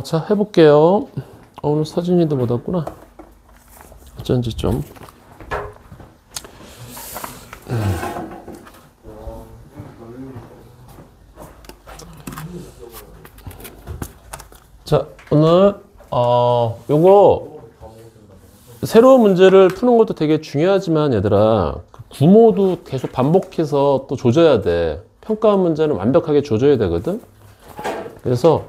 자, 해볼게요. 오늘 서진이도 못 왔구나. 어쩐지 좀. 자, 오늘, 요거, 새로운 문제를 푸는 것도 되게 중요하지만, 얘들아, 그 구모도 계속 반복해서 또 조져야 돼. 평가 문제는 완벽하게 조져야 되거든? 그래서,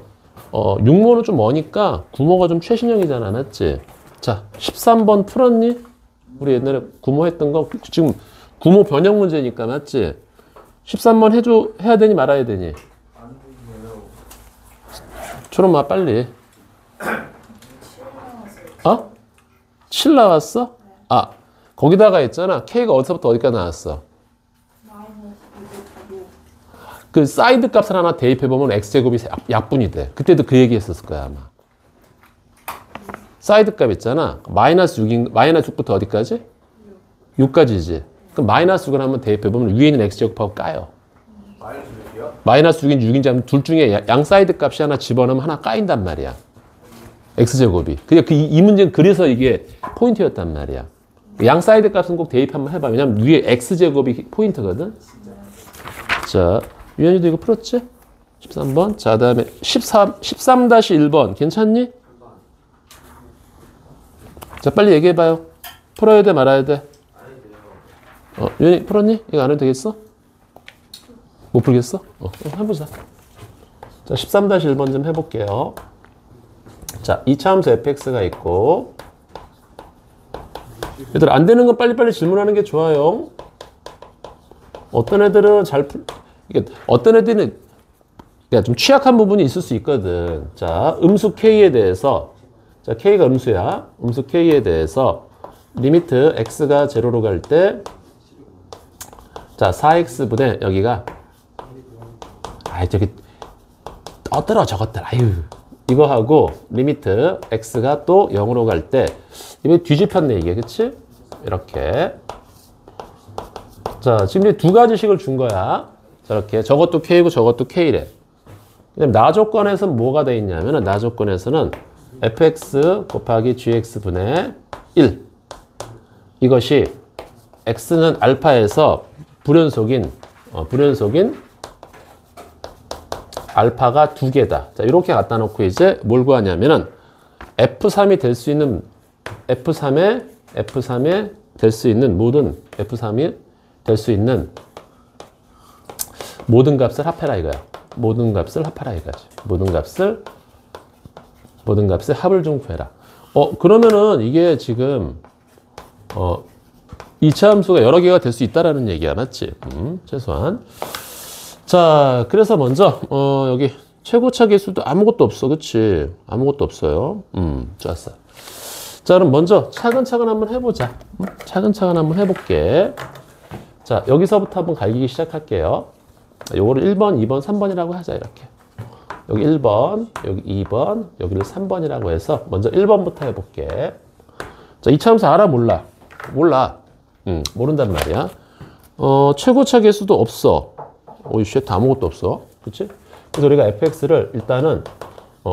6모는 좀 머니까, 구모가 좀 최신형이잖아, 맞지? 자, 13번 풀었니? 우리 옛날에 구모 했던 거, 지금 구모 변형 문제니까, 맞지? 13번 해야 되니 말아야 되니? 초롬아, 빨리. 7 나왔어? 거기다가 했잖아. K가 어디서부터 어디까지 나왔어? 그 사이드 값을 하나 대입해보면 X제곱이 약분이 돼. 그때도 그 얘기 했었을 거야, 아마. 사이드 값 있잖아. 마이너스 6부터 어디까지? 6까지지. 그럼 마이너스 6을 한번 대입해보면 위에 있는 X제곱하고 까요. 마이너스 6인 6인지 하면 둘 중에 양 사이드 값이 하나 집어넣으면 하나 까인단 말이야. X제곱이. 이 문제는 그래서 이게 포인트였단 말이야. 양 사이드 값은 꼭 대입 한번 해봐. 왜냐면 위에 X제곱이 포인트거든. 자, 유현이도 이거 풀었지? 13번. 자, 다음에 13-1번. 괜찮니? 자, 빨리 얘기해봐요. 풀어야 돼, 말아야 돼? 유현이 풀었니? 이거 안 해도 되겠어? 못 풀겠어? 해보자. 자, 13-1번 좀 해볼게요. 자, 2차 함수 fx가 있고, 얘들 안 되는 건 빨리빨리 질문하는 게 좋아요. 어떤 애들은 어떤 애들은 좀 취약한 부분이 있을 수 있거든. 자, 음수 k에 대해서, 자, k가 음수야. 음수 k에 대해서 리미트 x가 0로 갈 때, 자, 4x분의 여기가, 저기 떠들어 저것들. 이거 하고 리미트 x가 또 0으로 갈 때 이게 뒤집혔네, 이게. 그치? 이렇게. 자, 지금 두 가지 식을 준 거야. 저렇게. 저것도 k고 저것도 k래. 그다음에 나 조건에서는 뭐가 돼 있냐면은, 나 조건에서는 fx 곱하기 gx분의 1. 이것이 x는 알파에서 불연속인 알파가 2개다. 자, 이렇게 갖다 놓고 이제 뭘 구하냐면은 F3이 될 수 있는 F3에 될 수 있는 모든 F3이 될 수 있는 모든 값을 합해라 이거야. 모든 값을 합하라 이거지. 모든 값의 합을 좀 구해라. 그러면은 이게 지금 2차 함수가 여러 개가 될 수 있다라는 얘기야. 맞지? 최소한. 자, 그래서 먼저 여기 최고차 계수도 아무것도 없어. 그치? 아무것도 없어요. 좋았어. 자, 그럼 먼저 차근차근 한번 해보자. 차근차근 한번 해볼게. 자, 여기서부터 한번 갈기기 시작할게요. 요거를 1번, 2번, 3번이라고 하자. 이렇게. 여기 1번, 여기 2번, 여기를 3번이라고 해서 먼저 1번부터 해볼게. 자, 2차 함수 알아? 몰라? 몰라. 모른단 말이야. 최고차 계수도 없어. 쉣, 아무것도 없어. 그치? 그래서 우리가 fx를 일단은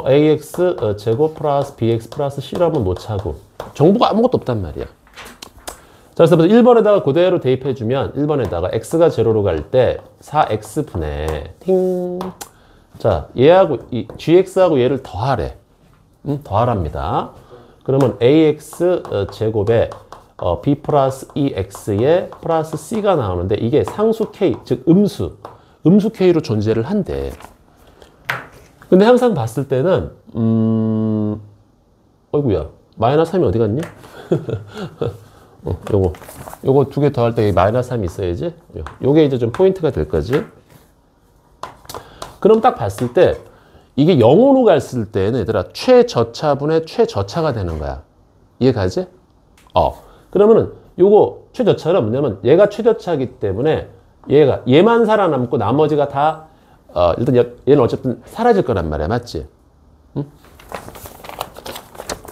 ax 제곱 플러스 bx 플러스 c로 한번 놓자고. 정보가 아무것도 없단 말이야. 자, 그래서 1번에다가 그대로 대입해주면 1번에다가 x가 0로 갈 때 4x분의 팅. 자, 얘하고 gx하고 얘를 더하래. 더하랍니다. 그러면 ax 제곱에 b 플러스 2x에 플러스 c가 나오는데 이게 상수 k, 즉 음수 k로 존재를 한대. 근데 항상 봤을 때는 어이구야, 마이너스 3이 어디 갔니? 요거 두 개 더할 때 마이너스 3이 있어야지. 요게 이제 좀 포인트가 될 거지. 그럼 딱 봤을 때 이게 0으로 갔을 때는 얘들아 최저차분의 최저차가 되는 거야. 이해가지? 그러면은 요거 최저차는 뭐냐면 얘가 최저차이기 때문에 얘만 살아남고 나머지가 다 일단 얘는 어쨌든 사라질 거란 말이야. 맞지? 응?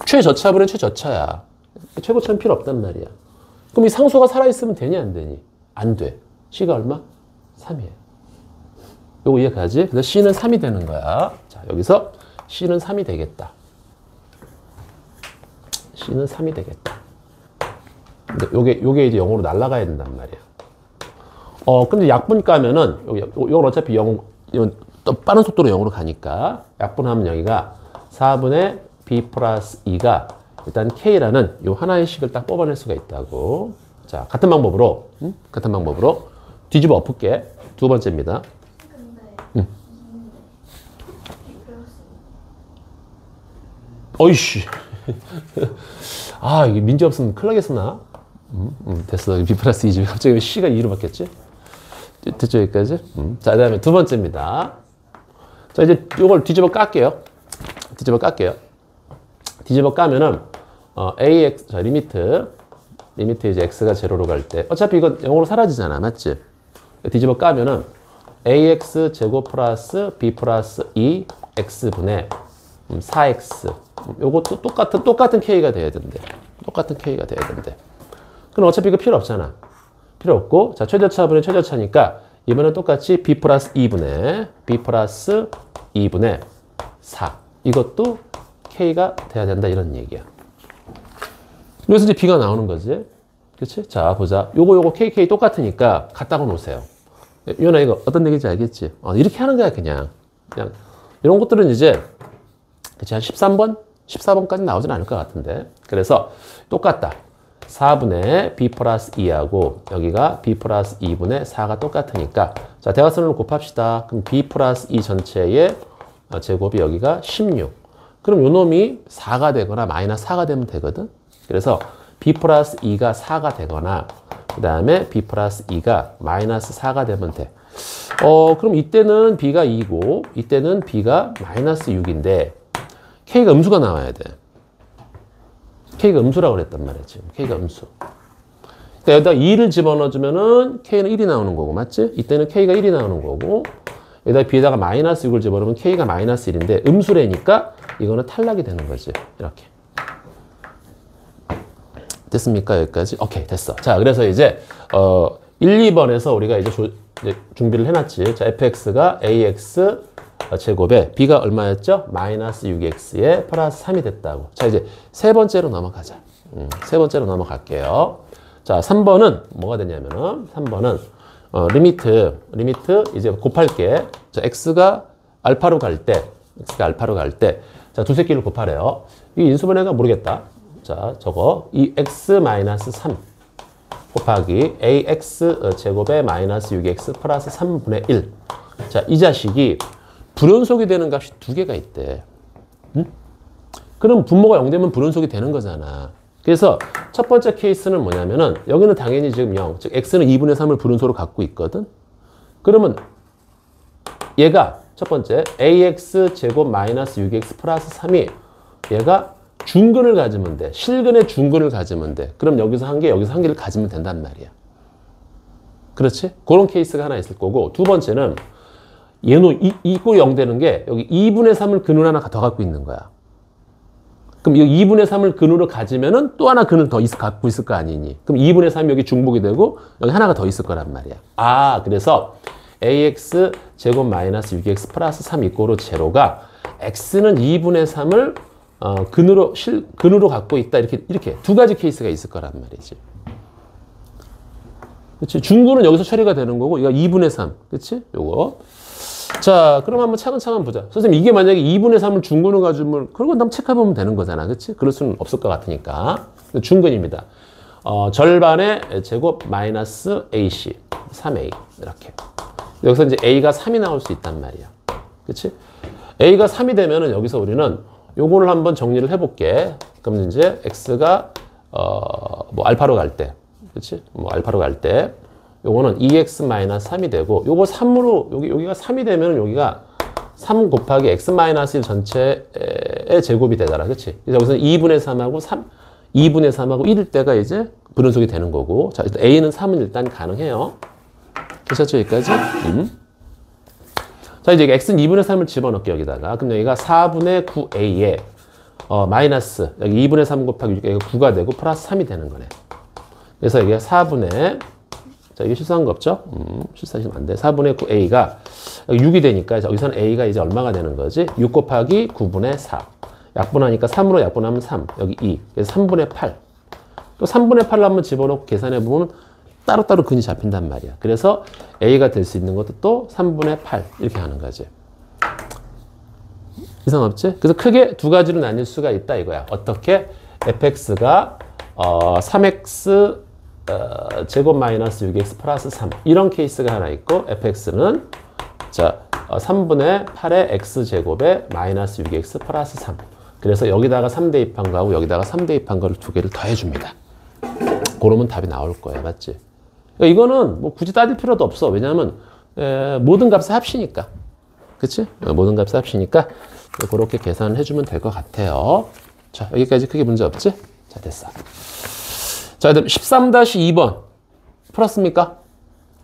최저차분의 최저차야. 최고차는 필요 없단 말이야. 그럼 이 상수가 살아있으면 되니 안 되니? 안 돼. C가 얼마? 3이에요. 요거 이해가지? 그래서 C는 3이 되는 거야. 자, 여기서 C는 3이 되겠다. C는 3이 되겠다. 근데 요게 이제 0으로 날아가야 된단 말이야. 근데 약분 까면은, 요건 어차피 0, 이건 또 빠른 속도로 0으로 가니까, 약분하면 여기가 4분의 B 플러스 2가 일단 K라는 요 하나의 식을 딱 뽑아낼 수가 있다고. 자, 같은 방법으로 뒤집어 엎을게. 두 번째입니다. 어이씨. 아, 이게 민지 없으면 큰일 나겠으나? 됐어. B 플러스 2지. 갑자기 C가 2로 바뀌었지? 됐죠, 여기까지? 자, 그 다음에 두 번째입니다. 자, 이제 이걸 뒤집어 깎게요. 뒤집어 까면은, AX, 자, 리미트 이제 X가 제로로 갈 때, 어차피 이건 0으로 사라지잖아. 맞지? 뒤집어 까면은, AX 제곱 플러스 B 플러스 2 X분의 4X. 요것도 똑같은 K가 돼야 된대. 그럼 어차피 이거 필요 없잖아. 필요 없고, 자, 최저차분의 최저차니까, 이번엔 똑같이 B 플러스 2분의 4. 이것도 K가 돼야 된다, 이런 얘기야. 그래서 이제 B가 나오는 거지. 그치? 자, 보자. 요거 KK 똑같으니까 갖다가 놓으세요. 유연아, 이거 어떤 얘기인지 알겠지? 이렇게 하는 거야, 그냥. 이런 것들은 이제, 그치, 한 13번? 14번까지 나오진 않을 것 같은데. 그래서 똑같다. 4분의 B 플러스 2하고 여기가 B 플러스 2분의 4가 똑같으니까, 자, 대각선을 곱합시다. 그럼 B 플러스 2 전체의 제곱이 여기가 16. 그럼 요 놈이 4가 되거나 마이너스 4가 되면 되거든. 그래서 B 플러스 2가 4가 되거나 그 다음에 B 플러스 2가 마이너스 4가 되면 돼. 그럼 이때는 B가 2고 이때는 B가 마이너스 6인데 K가 음수가 나와야 돼. K가 음수라고 그랬단 말이지. K가 음수. 그러니까 여기다 2를 집어넣어주면은 K는 1이 나오는 거고, 맞지? 이때는 K가 1이 나오는 거고, 여기다 B에다가 마이너스 6을 집어넣으면 K가 마이너스 1인데, 음수래니까 이거는 탈락이 되는 거지. 이렇게. 됐습니까? 여기까지? 오케이, 됐어. 자, 그래서 이제, 1, 2번에서 우리가 이제 준비를 해놨지. 자, fx가 ax 제곱에 b가 얼마였죠? 마이너스 6x에 플러스 3이 됐다고. 자, 이제 세 번째로 넘어가자. 세 번째로 넘어갈게요. 자, 3번은 뭐가 되냐면은 3번은 리미트 이제 곱할게. 자, x가 알파로 갈 때 자, 두 새끼를 곱하래요. 이 인수분해가 모르겠다. 자, 저거 이 x 마이너스 3 곱하기 ax 제곱에 마이너스 6x 플러스 3분의 1. 자, 이 자식이 불연속이 되는 값이 두 개가 있대. 응? 그럼 분모가 0 되면 불연속이 되는 거잖아. 그래서 첫 번째 케이스는 뭐냐면은 여기는 당연히 지금 0, 즉 x는 2분의 3을 불연속으로 갖고 있거든. 그러면 얘가 첫 번째 ax 제곱 마이너스 6x 플러스 3이 얘가 중근을 가지면 돼. 실근의 중근을 가지면 돼. 그럼 여기서 한 개, 여기서 한 개를 가지면 된단 말이야. 그렇지? 그런 케이스가 하나 있을 거고, 두 번째는 얘는 2 꼴이 0 되는 게 여기 2분의 3을 근으로 하나 더 갖고 있는 거야. 그럼 이 2분의 3을 근으로 가지면은 또 하나 근을 더 갖고 있을 거 아니니. 그럼 2분의 3이 여기 중복이 되고 여기 하나가 더 있을 거란 말이야. 아, 그래서 ax 제곱 마이너스 6x 플러스 3 이꼬르 제로가 x는 2분의 3을 근으로 갖고 있다. 이렇게 두 가지 케이스가 있을 거란 말이지. 그치? 중근은 여기서 처리가 되는 거고, 이거 2분의 3. 그치? 요거. 자, 그럼 한번 차근차근 보자. 선생님, 이게 만약에 2분의 3을 중근으로 가지면, 그런 건 한번 체크해보면 되는 거잖아. 그치? 그럴 수는 없을 것 같으니까. 중근입니다. 절반의 제곱 마이너스 AC. 3A. 이렇게. 여기서 이제 A가 3이 나올 수 있단 말이야. 그치? A가 3이 되면은 여기서 우리는 요거를 한번 정리를 해볼게. 그럼 이제 X가, 뭐, 알파로 갈 때. 그치? 뭐, 알파로 갈 때. 요거는 2x-3이 되고, 요거 3으로, 여기가 3이 되면 여기가 3 곱하기 x-1 전체의 제곱이 되더라. 그치? 그래서 여기서 2분의 3하고 2분의 3하고 1일 때가 이제 불연속이 되는 거고. 자, 일단 A는 3은 일단 가능해요. 되셨죠? 여기까지? 자, 이제 x는 2분의 3을 집어넣게 여기다가. 그럼 여기가 4분의 9a에, 마이너스, 여기 2분의 3 곱하기 6, 여기가 9가 되고 플러스 3이 되는 거네. 그래서 여기가 4분의 자, 이게 실수한 거 없죠? 실수하시면 안 돼. 4분의 9a가 6이 되니까 여기서는 a가 이제 얼마가 되는 거지? 6 곱하기 9분의 4. 약분하니까 3으로 약분하면 3. 여기 2. 그래서 3분의 8. 또 3분의 8을 한번 집어넣고 계산해 보면 따로따로 근이 잡힌단 말이야. 그래서 a가 될 수 있는 것도 또 3분의 8 이렇게 하는 거지. 이상 없지? 그래서 크게 두 가지로 나뉠 수가 있다 이거야. 어떻게? fx가 3x 제곱 마이너스 6x 플러스 3 이런 케이스가 하나 있고 fx는 자 3분의 8의 x제곱에 마이너스 6x 플러스 3 그래서 여기다가 3 대입한 거하고 여기다가 3 대입한 거를 두 개를 더해줍니다. 그러면 답이 나올 거예요. 맞지? 그러니까 이거는 뭐 굳이 따질 필요도 없어. 왜냐하면 모든 값의 합이니까. 그치? 모든 값의 합이니까 그렇게 계산을 해주면 될 것 같아요. 자, 여기까지 크게 문제 없지? 자, 됐어. 자, 그다음 13-2번 풀었습니까?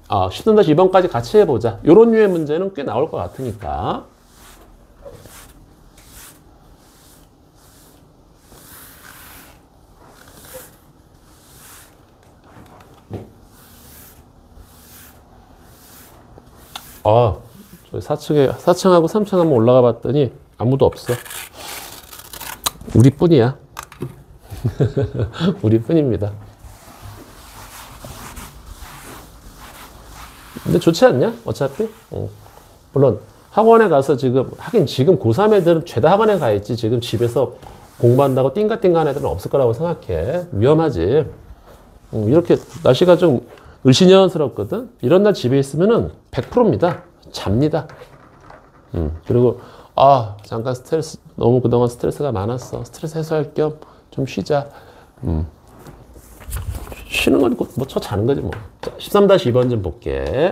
13-2번까지 같이 해보자. 요런 류의 문제는 꽤 나올 것 같으니까. 저 4층하고 3층 한번 올라가 봤더니 아무도 없어. 우리뿐이야. 우리뿐입니다. 근데 좋지 않냐? 어차피? 물론 학원에 가서 하긴 지금 고3 애들은 죄다 학원에 가 있지. 지금 집에서 공부한다고 띵가띵가한 애들은 없을 거라고 생각해. 위험하지. 이렇게 날씨가 좀 을씨년스럽거든. 이런 날 집에 있으면은 100%입니다. 잡니다. 그리고 잠깐 너무 그동안 스트레스가 많았어. 스트레스 해소할 겸 좀 쉬자. 쉬는 건 뭐 자는 거지 뭐. 자, 13-2번 좀 볼게.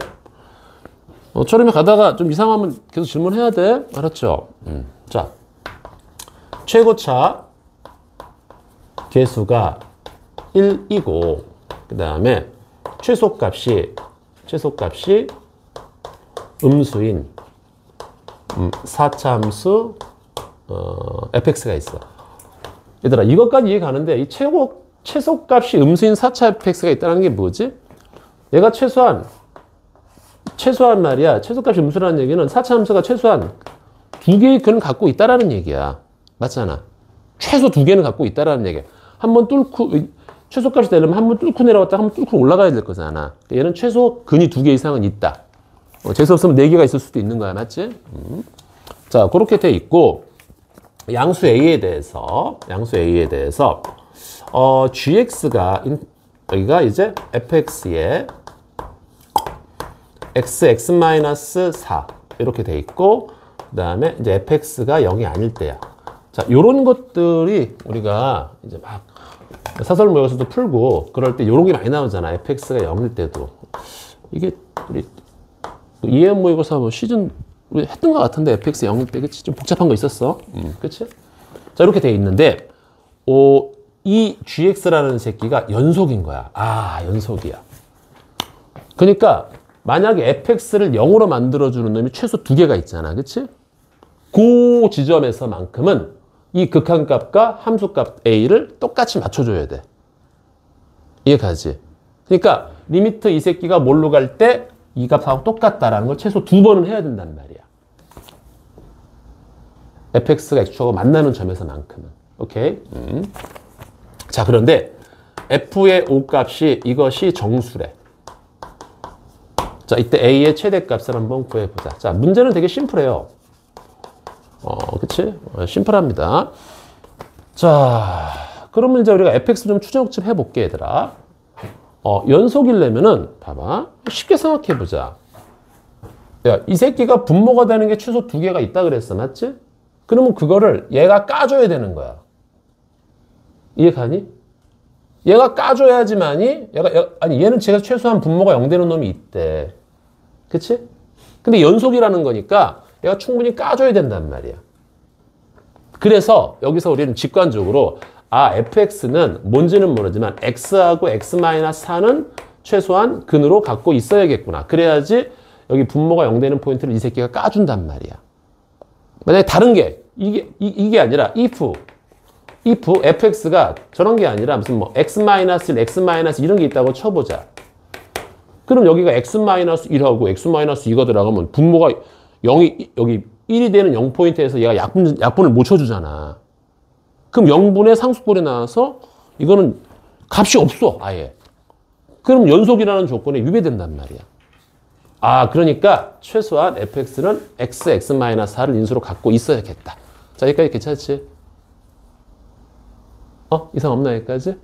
처음에 가다가 좀 이상하면 계속 질문해야 돼. 알았죠? 자, 최고차 개수가 1이고 그 다음에 최소값이 음수인 4차함수 fx가 있어. 얘들아 이것까지 이해 가는데 이 최소값이 음수인 4차 fx가 있다는 게 뭐지? 얘가 최소한 말이야. 최소값이 음수라는 얘기는 4차 함수가 최소한 2개의 근을 갖고 있다라는 얘기야. 맞잖아. 최소 2개는 갖고 있다라는 얘기야. 한번 뚫고 최소값이 되려면 한번 뚫고 내려갔다 한번 뚫고 올라가야 될 거잖아. 얘는 최소 근이 2개 이상은 있다. 재수 없으면 4개가 있을 수도 있는 거야. 맞지? 자, 그렇게 돼 있고 양수 A에 대해서 gx가 여기가 이제 fx에 x-4 이렇게 돼 있고 그 다음에 이제 fx가 0이 아닐 때야. 자, 요런 것들이 우리가 이제 막 사설 모의고사도 풀고 그럴 때 요런 게 많이 나오잖아. fx가 0일 때도. 이게 우리 EM 모의고사 뭐 시즌 우리 했던 것 같은데 fx 0일 때 그치? 좀 복잡한 거 있었어. 그치? 자, 이렇게 돼 있는데 이 gx라는 새끼가 연속인 거야. 연속이야. 그러니까 만약에 fx를 0으로 만들어주는 놈이 최소 2개가 있잖아. 그치? 그 지점에서만큼은 이 극한값과 함수값 a를 똑같이 맞춰줘야 돼. 이해가지? 그러니까 리미트 이 새끼가 뭘로 갈 때 이 값하고 똑같다라는 걸 최소 2번은 해야 된단 말이야. fx가 x축하고 만나는 점에서만큼은. 오케이? 자, 그런데 f의 O값이 이것이 정수래. 자, 이때 a의 최대값을 한번 구해보자. 자, 문제는 되게 심플해요. 그치? 심플합니다. 자, 그러면 이제 우리가 fx 좀 추적 좀 해볼게, 얘들아. 연속이려면은, 봐봐. 쉽게 생각해보자. 야, 이 새끼가 분모가 되는 게 최소 2개가 있다 그랬어. 맞지? 그러면 그거를 얘가 까줘야 되는 거야. 이해가니? 얘가 까줘야지만이, 얘는 제가 최소한 분모가 0 되는 놈이 있대. 그치? 근데 연속이라는 거니까 얘가 충분히 까줘야 된단 말이야. 그래서 여기서 우리는 직관적으로 fx는 뭔지는 모르지만 x하고 x-4는 최소한 근으로 갖고 있어야겠구나. 그래야지 여기 분모가 0 되는 포인트를 이 새끼가 까준단 말이야. 만약에 다른 게 이게 아니라 if fx가 저런 게 아니라 무슨 뭐 x-1, x- 이런 게 있다고 쳐보자. 그럼 여기가 x-1하고 x-2가 들어가면 분모가 0이 여기 1이 되는 0포인트에서 얘가 약분을 못 쳐주잖아. 그럼 0분의 상수꼴이 나와서 이거는 값이 없어 아예. 그럼 연속이라는 조건에 위배된단 말이야. 아 그러니까 최소한 fx는 x, x-4를 인수로 갖고 있어야겠다. 자 여기까지 괜찮지? 이상 없나 여기까지?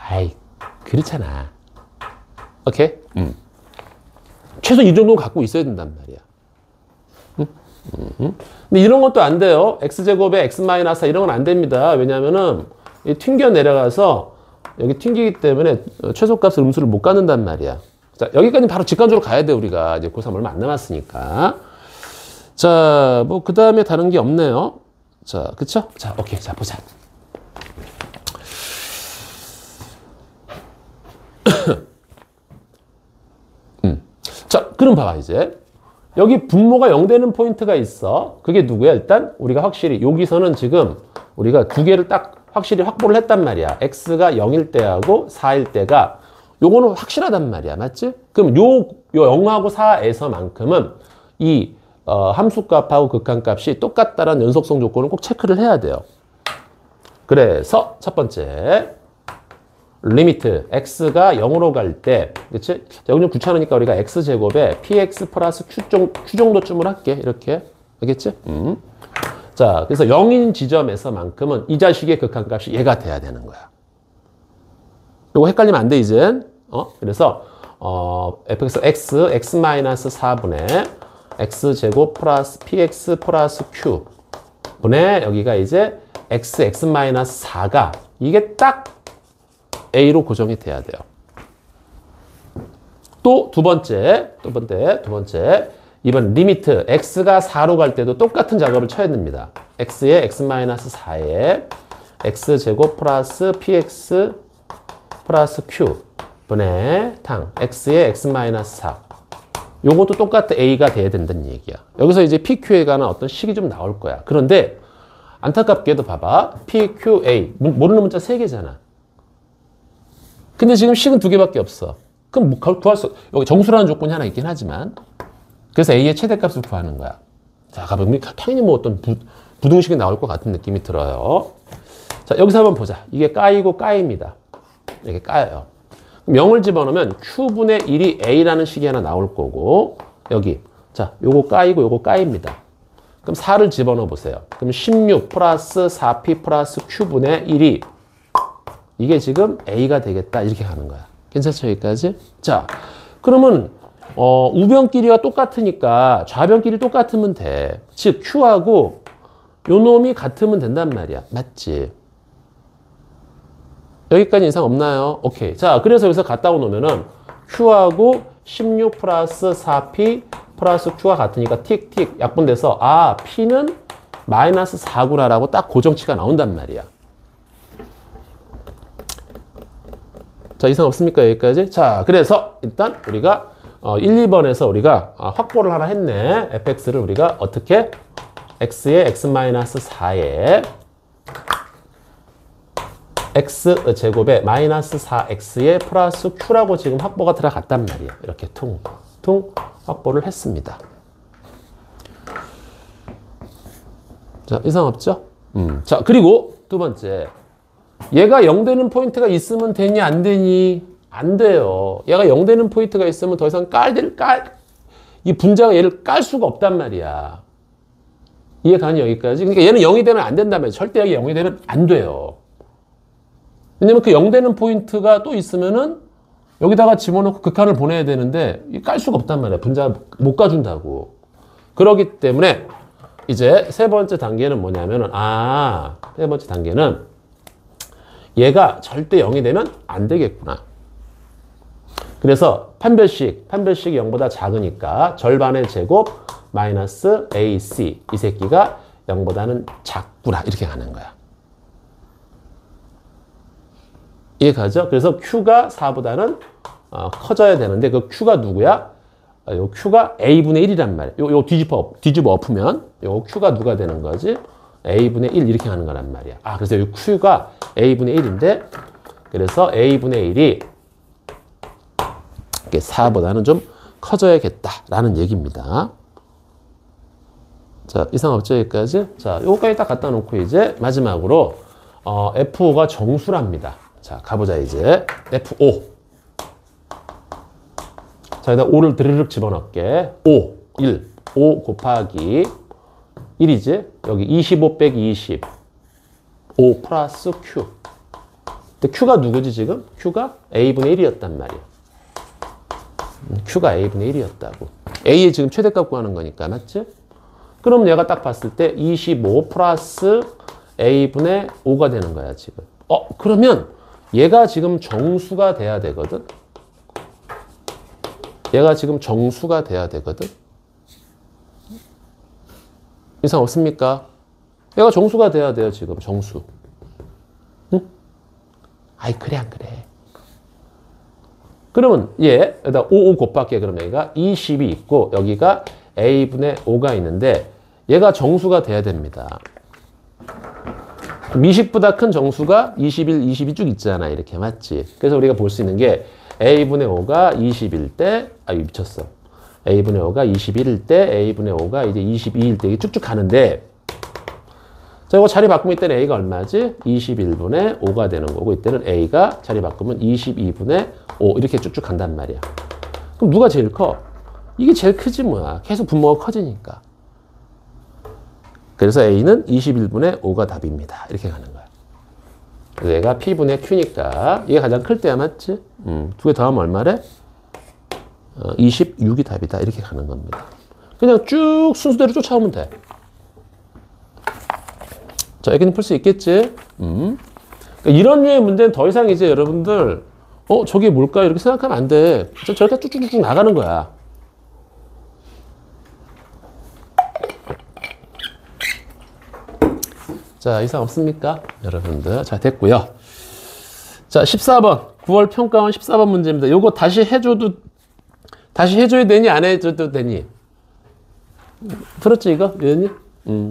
아이 그렇잖아. 오케이? 최소 이 정도는 갖고 있어야 된단 말이야. 근데 이런 것도 안 돼요. x제곱에 x-4 이런 건 안 됩니다. 왜냐면은 튕겨 내려가서 여기 튕기기 때문에 최소값을 음수를 못 갖는단 말이야. 자, 여기까지 바로 직관적으로 가야 돼, 우리가. 이제 고3 얼마 안 남았으니까. 자, 뭐, 그 다음에 다른 게 없네요. 자, 그쵸? 자, 오케이. 자, 보자. 자, 그럼 봐봐, 이제. 여기 분모가 0 되는 포인트가 있어. 그게 누구야? 일단, 우리가 확실히, 여기서는 지금 우리가 두 개를 딱 확실히 확보를 했단 말이야. x가 0일 때하고 4일 때가 요거는 확실하단 말이야. 맞지? 그럼 요 0하고 4에서만큼은 이 함수값하고 극한값이 똑같다라는 연속성 조건을 꼭 체크를 해야 돼요. 그래서 첫 번째 리미트 x가 0으로 갈 때 그치? 여기 좀 귀찮으니까 우리가 x제곱에 px 플러스 q 정도쯤을 할게. 이렇게. 알겠지? 자, 그래서 0인 지점에서만큼은 이 자식의 극한값이 얘가 돼야 되는 거야. 요거 헷갈리면 안 돼, 이젠. 그래서, fx, x-4분의 x제곱 플러스 px 플러스 q 분의 여기가 이제 x-4가 이게 딱 a로 고정이 돼야 돼요. 또 두 번째. 이번 리미트 x가 4로 갈 때도 똑같은 작업을 쳐야 됩니다. x의 x-4에 x제곱 플러스 px 플러스 q 분의 탕 x의 x-4 요것도 똑같은 a가 돼야 된다는 얘기야. 여기서 이제 pq에 관한 어떤 식이 좀 나올 거야. 그런데 안타깝게도 봐봐. pqa 모르는 문자 3개잖아. 근데 지금 식은 2개밖에 없어. 그럼 뭐 구할 수 여기 정수라는 조건이 하나 있긴 하지만 그래서 a의 최대값을 구하는 거야. 자, 가보면 당연히 뭐 어떤 부등식이 나올 것 같은 느낌이 들어요. 자, 여기서 한번 보자. 이게 까이고 까입니다. 이게 까여요. 그럼 0을 집어넣으면 q분의 1이 a라는 식이 하나 나올 거고 여기 자, 요거 까이고 요거 까입니다. 그럼 4를 집어넣어 보세요. 그럼 16 플러스 4p 플러스 q분의 1이 이게 지금 a가 되겠다. 이렇게 가는 거야. 괜찮죠? 여기까지? 자, 그러면 우변끼리가 똑같으니까 좌변끼리 똑같으면 돼. 즉 q하고 요 놈이 같으면 된단 말이야. 맞지? 여기까지 이상 없나요? 오케이. 자, 그래서 여기서 갖다 놓으면은 q하고 16 플러스 4p 플러스 q가 같으니까 틱틱 약분돼서 아 p는 마이너스 4구나라고 딱 고정치가 나온단 말이야. 자, 이상 없습니까? 여기까지? 자, 그래서 일단 우리가 1, 2번에서 우리가 확보를 하나 했네. fx를 우리가 어떻게? x의 x-4에 x제곱에 마이너스 4x의 플러스 q라고 지금 확보가 들어갔단 말이야. 이렇게 퉁퉁 확보를 했습니다. 자, 이상 없죠? 자, 그리고 두 번째. 얘가 0 되는 포인트가 있으면 되니 안 되니? 안 돼요. 얘가 0 되는 포인트가 있으면 더 이상 이 분자가 얘를 깔 수가 없단 말이야. 이해 가니 여기까지? 그러니까 얘는 0이 되면 안 된다면 절대 여기 0이 되면 안 돼요. 왜냐면 그 0 되는 포인트가 또 있으면은 여기다가 집어넣고 극한을 보내야 되는데 깔 수가 없단 말이야. 분자 못 가준다고. 그렇기 때문에 이제 세 번째 단계는 뭐냐면은 세 번째 단계는 얘가 절대 0이 되면 안 되겠구나. 그래서 판별식이 0보다 작으니까 절반의 제곱 마이너스 AC 이 새끼가 0보다는 작구나. 이렇게 가는 거야. 이해 가죠? 그래서 Q가 4보다는 커져야 되는데 그 Q가 누구야? 요 Q가 A분의 1이란 말이야. 요 뒤집어 엎으면 요 Q가 누가 되는 거지? A분의 1 이렇게 하는 거란 말이야. 그래서 이 Q가 A분의 1인데 그래서 A분의 1이 작게 4보다는 좀 커져야겠다라는 얘기입니다. 자, 이상 없죠, 여기까지? 자, 요거까지 딱 갖다 놓고 이제 마지막으로 F5가 정수랍니다. 자, 가보자 이제. F5. 자, 여기다 5를 드르륵 집어넣게. 5, 1. 5 곱하기 1이지? 여기 25 빼기 20. 5 플러스 Q. 근데 Q가 누구지 지금? Q가 A분의 1이었단 말이야. Q가 A분의 1이었다고. A의 지금 최대값 구하는 거니까, 맞지? 그럼 얘가 딱 봤을 때 25 플러스 A분의 5가 되는 거야, 지금. 그러면 얘가 지금 정수가 돼야 되거든? 얘가 지금 정수가 돼야 되거든? 이상 없습니까? 얘가 정수가 돼야 돼요, 지금. 정수. 응? 아이, 그래, 안 그래. 그러면 얘, 여기다 5 곱할게. 그러면 얘가 20이 있고, 여기가 A분의 5가 있는데, 얘가 정수가 돼야 됩니다. 20보다 큰 정수가 21, 22 쭉 있잖아. 이렇게, 맞지? 그래서 우리가 볼 수 있는 게, A분의 5가 20일 때, 미쳤어. A분의 5가 21일 때, A분의 5가 이제 22일 때, 이게 쭉쭉 가는데, 자, 이거 자리 바꾸면 이때는 A가 얼마지? 21분의 5가 되는 거고, 이때는 A가 자리 바꾸면 22분의 5, 이렇게 쭉쭉 간단 말이야. 그럼 누가 제일 커? 이게 제일 크지 뭐야. 계속 분모가 커지니까. 그래서 A는 21분의 5가 답입니다. 이렇게 가는 거야. 그래서 얘가 P분의 Q니까, 이게 가장 클 때야, 맞지? 두 개 더하면 얼마래? 26이 답이다. 이렇게 가는 겁니다. 그냥 쭉 순서대로 쫓아오면 돼. 자, 여기는 풀 수 있겠지? 그러니까 이런 류의 문제는 더 이상 이제 여러분들, 저게 뭘까? 이렇게 생각하면 안 돼. 저렇게 쭉쭉쭉 나가는 거야. 자, 이상 없습니까? 여러분들. 자, 됐고요. 자, 14번. 9월 평가원 14번 문제입니다. 요거 다시 해줘야 되니? 안 해줘도 되니? 풀었지, 이거? 유연이?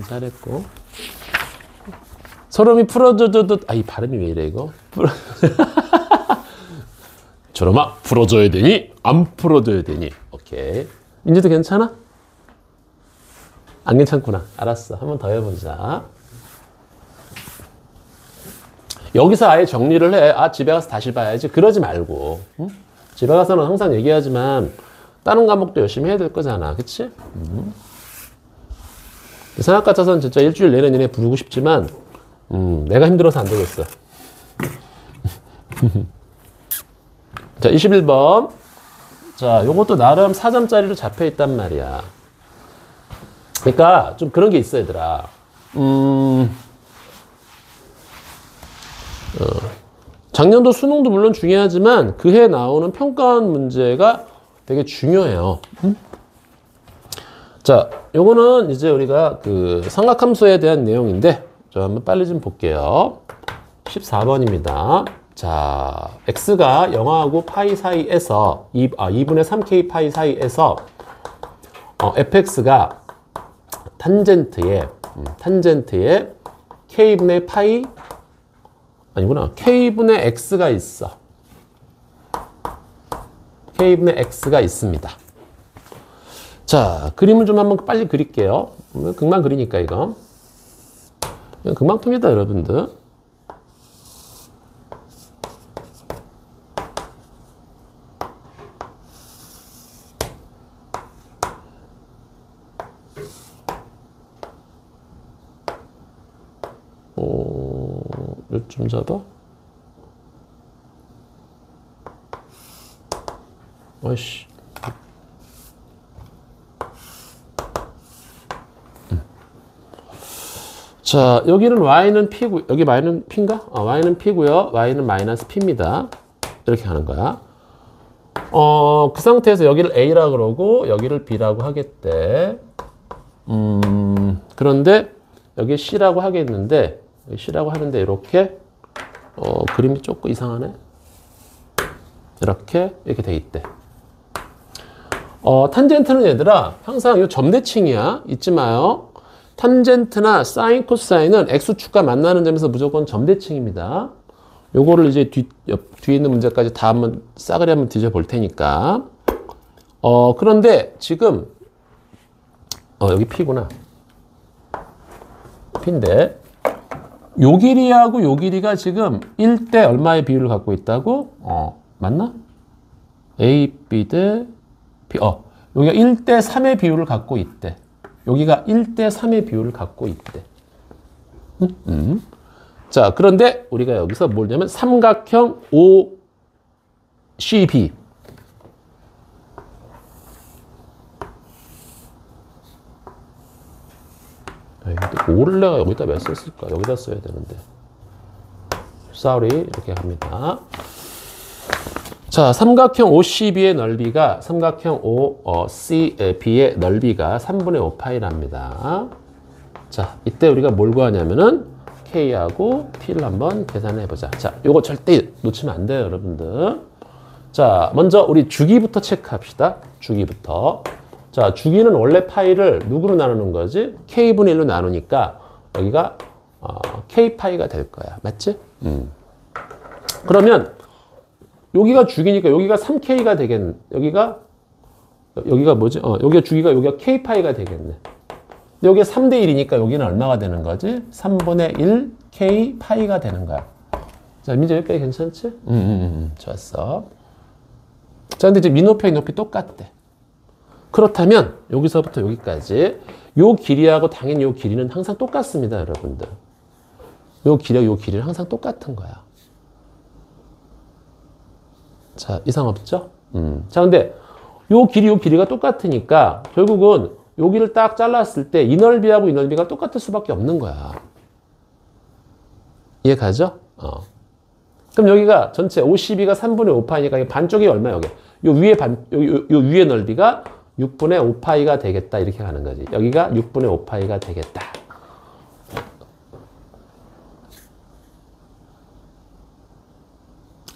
잘했고. 서름이 풀어줘도, 이 발음이 왜 이래, 이거? 저놈아, 풀어줘야 되니? 안 풀어줘야 되니? 오케이. 민지도 괜찮아? 안 괜찮구나. 알았어. 한 번 더 해보자. 여기서 아예 정리를 해. 집에 가서 다시 봐야지. 그러지 말고. 응? 집에 가서는 항상 얘기하지만 다른 과목도 열심히 해야 될 거잖아. 그치? 생각 같아서는 진짜 일주일 내내 니네 부르고 싶지만 내가 힘들어서 안 되겠어. 자, 21번. 자, 요것도 나름 4점짜리로 잡혀 있단 말이야. 그러니까 좀 그런 게 있어, 얘들아. 작년도 수능도 물론 중요하지만 그 해 나오는 평가원 문제가 되게 중요해요. 자, 요거는 이제 우리가 그 삼각함수에 대한 내용인데, 저 한번 빨리 좀 볼게요. 14번입니다. 자, x가 0하고 파이 사이에서 2분의 3k 파이 사이에서 fx가 탄젠트에 k분의 파이 아니구나. k분의 x가 있어. k분의 x가 있습니다. 자, 그림을 좀 한번 빨리 그릴게요. 금방 그리니까 이거. 그냥 금방 풉니다, 여러분들. 몇 점 잡아? 아이씨. 자, 여기는 y는 p고, 여기 y는 p인가? y는 p고요. y는 마이너스 p입니다. 이렇게 하는 거야. 그 상태에서 여기를 a라 그러고 여기를 b라고 하겠대. 그런데 여기 c라고 하겠는데, c라고 하는데 이렇게 그림이 조금 이상하네. 이렇게 돼 있대. 탄젠트는 얘들아 항상 이 점대칭이야. 잊지 마요. 탄젠트나 사인, 코사인은 x축과 만나는 점에서 무조건 점대칭입니다. 요거를 이제 뒤에 있는 문제까지 다 한번 싸그리 한번 뒤져볼 테니까. 그런데 지금 여기 P구나. P인데 요 길이하고 요 길이가 지금 1대 얼마의 비율을 갖고 있다고? 맞나? A, B 대 P. 여기가 1대 3의 비율을 갖고 있대. 여기가 1대 3의 비율을 갖고 있대. 자, 그런데 우리가 여기서 뭐냐면 삼각형 OCB. O를 내가 여기다 몇 썼을까? 여기다 써야 되는데. Sorry. 이렇게 합니다. 자, 삼각형 OCB의 넓이가 삼각형 OCB의 넓이가 3분의 5파이랍니다. 자, 이때 우리가 뭘 구하냐면은 K하고 P를 한번 계산해 보자. 자, 요거 절대 놓치면 안 돼요, 여러분들. 자, 먼저 우리 주기부터 체크합시다. 주기부터. 자, 주기는 원래 파이를 누구로 나누는 거지? K분의 1로 나누니까 여기가 K파이가 될 거야. 맞지? 그러면 여기가 주기니까 여기가 3K가 되겠네. 여기가 뭐지? 여기가 주기가 여기가 K파이가 되겠네. 여기가 3대 1이니까 여기는 얼마가 되는 거지? 3분의 1 K파이가 되는 거야. 자, 민재 여기까지 괜찮지? 좋았어. 자, 근데 이제 민높이, 높이 똑같대. 그렇다면 여기서부터 여기까지 요 길이하고 당연히 요 길이는 항상 똑같습니다, 여러분들. 요 길이하고 요 길이는 항상 똑같은 거야. 자, 이상 없죠? 자, 근데 요 길이가 똑같으니까 결국은 여기를 딱 잘랐을 때 이 넓이하고 이 넓이가 똑같을 수밖에 없는 거야. 이해 가죠? 그럼 여기가 전체 52가 3분의 5파이니까 반쪽이 얼마 여기? 요 위에 넓이가 6분의 5파이가 되겠다. 이렇게 가는 거지. 여기가 6분의 5파이가 되겠다.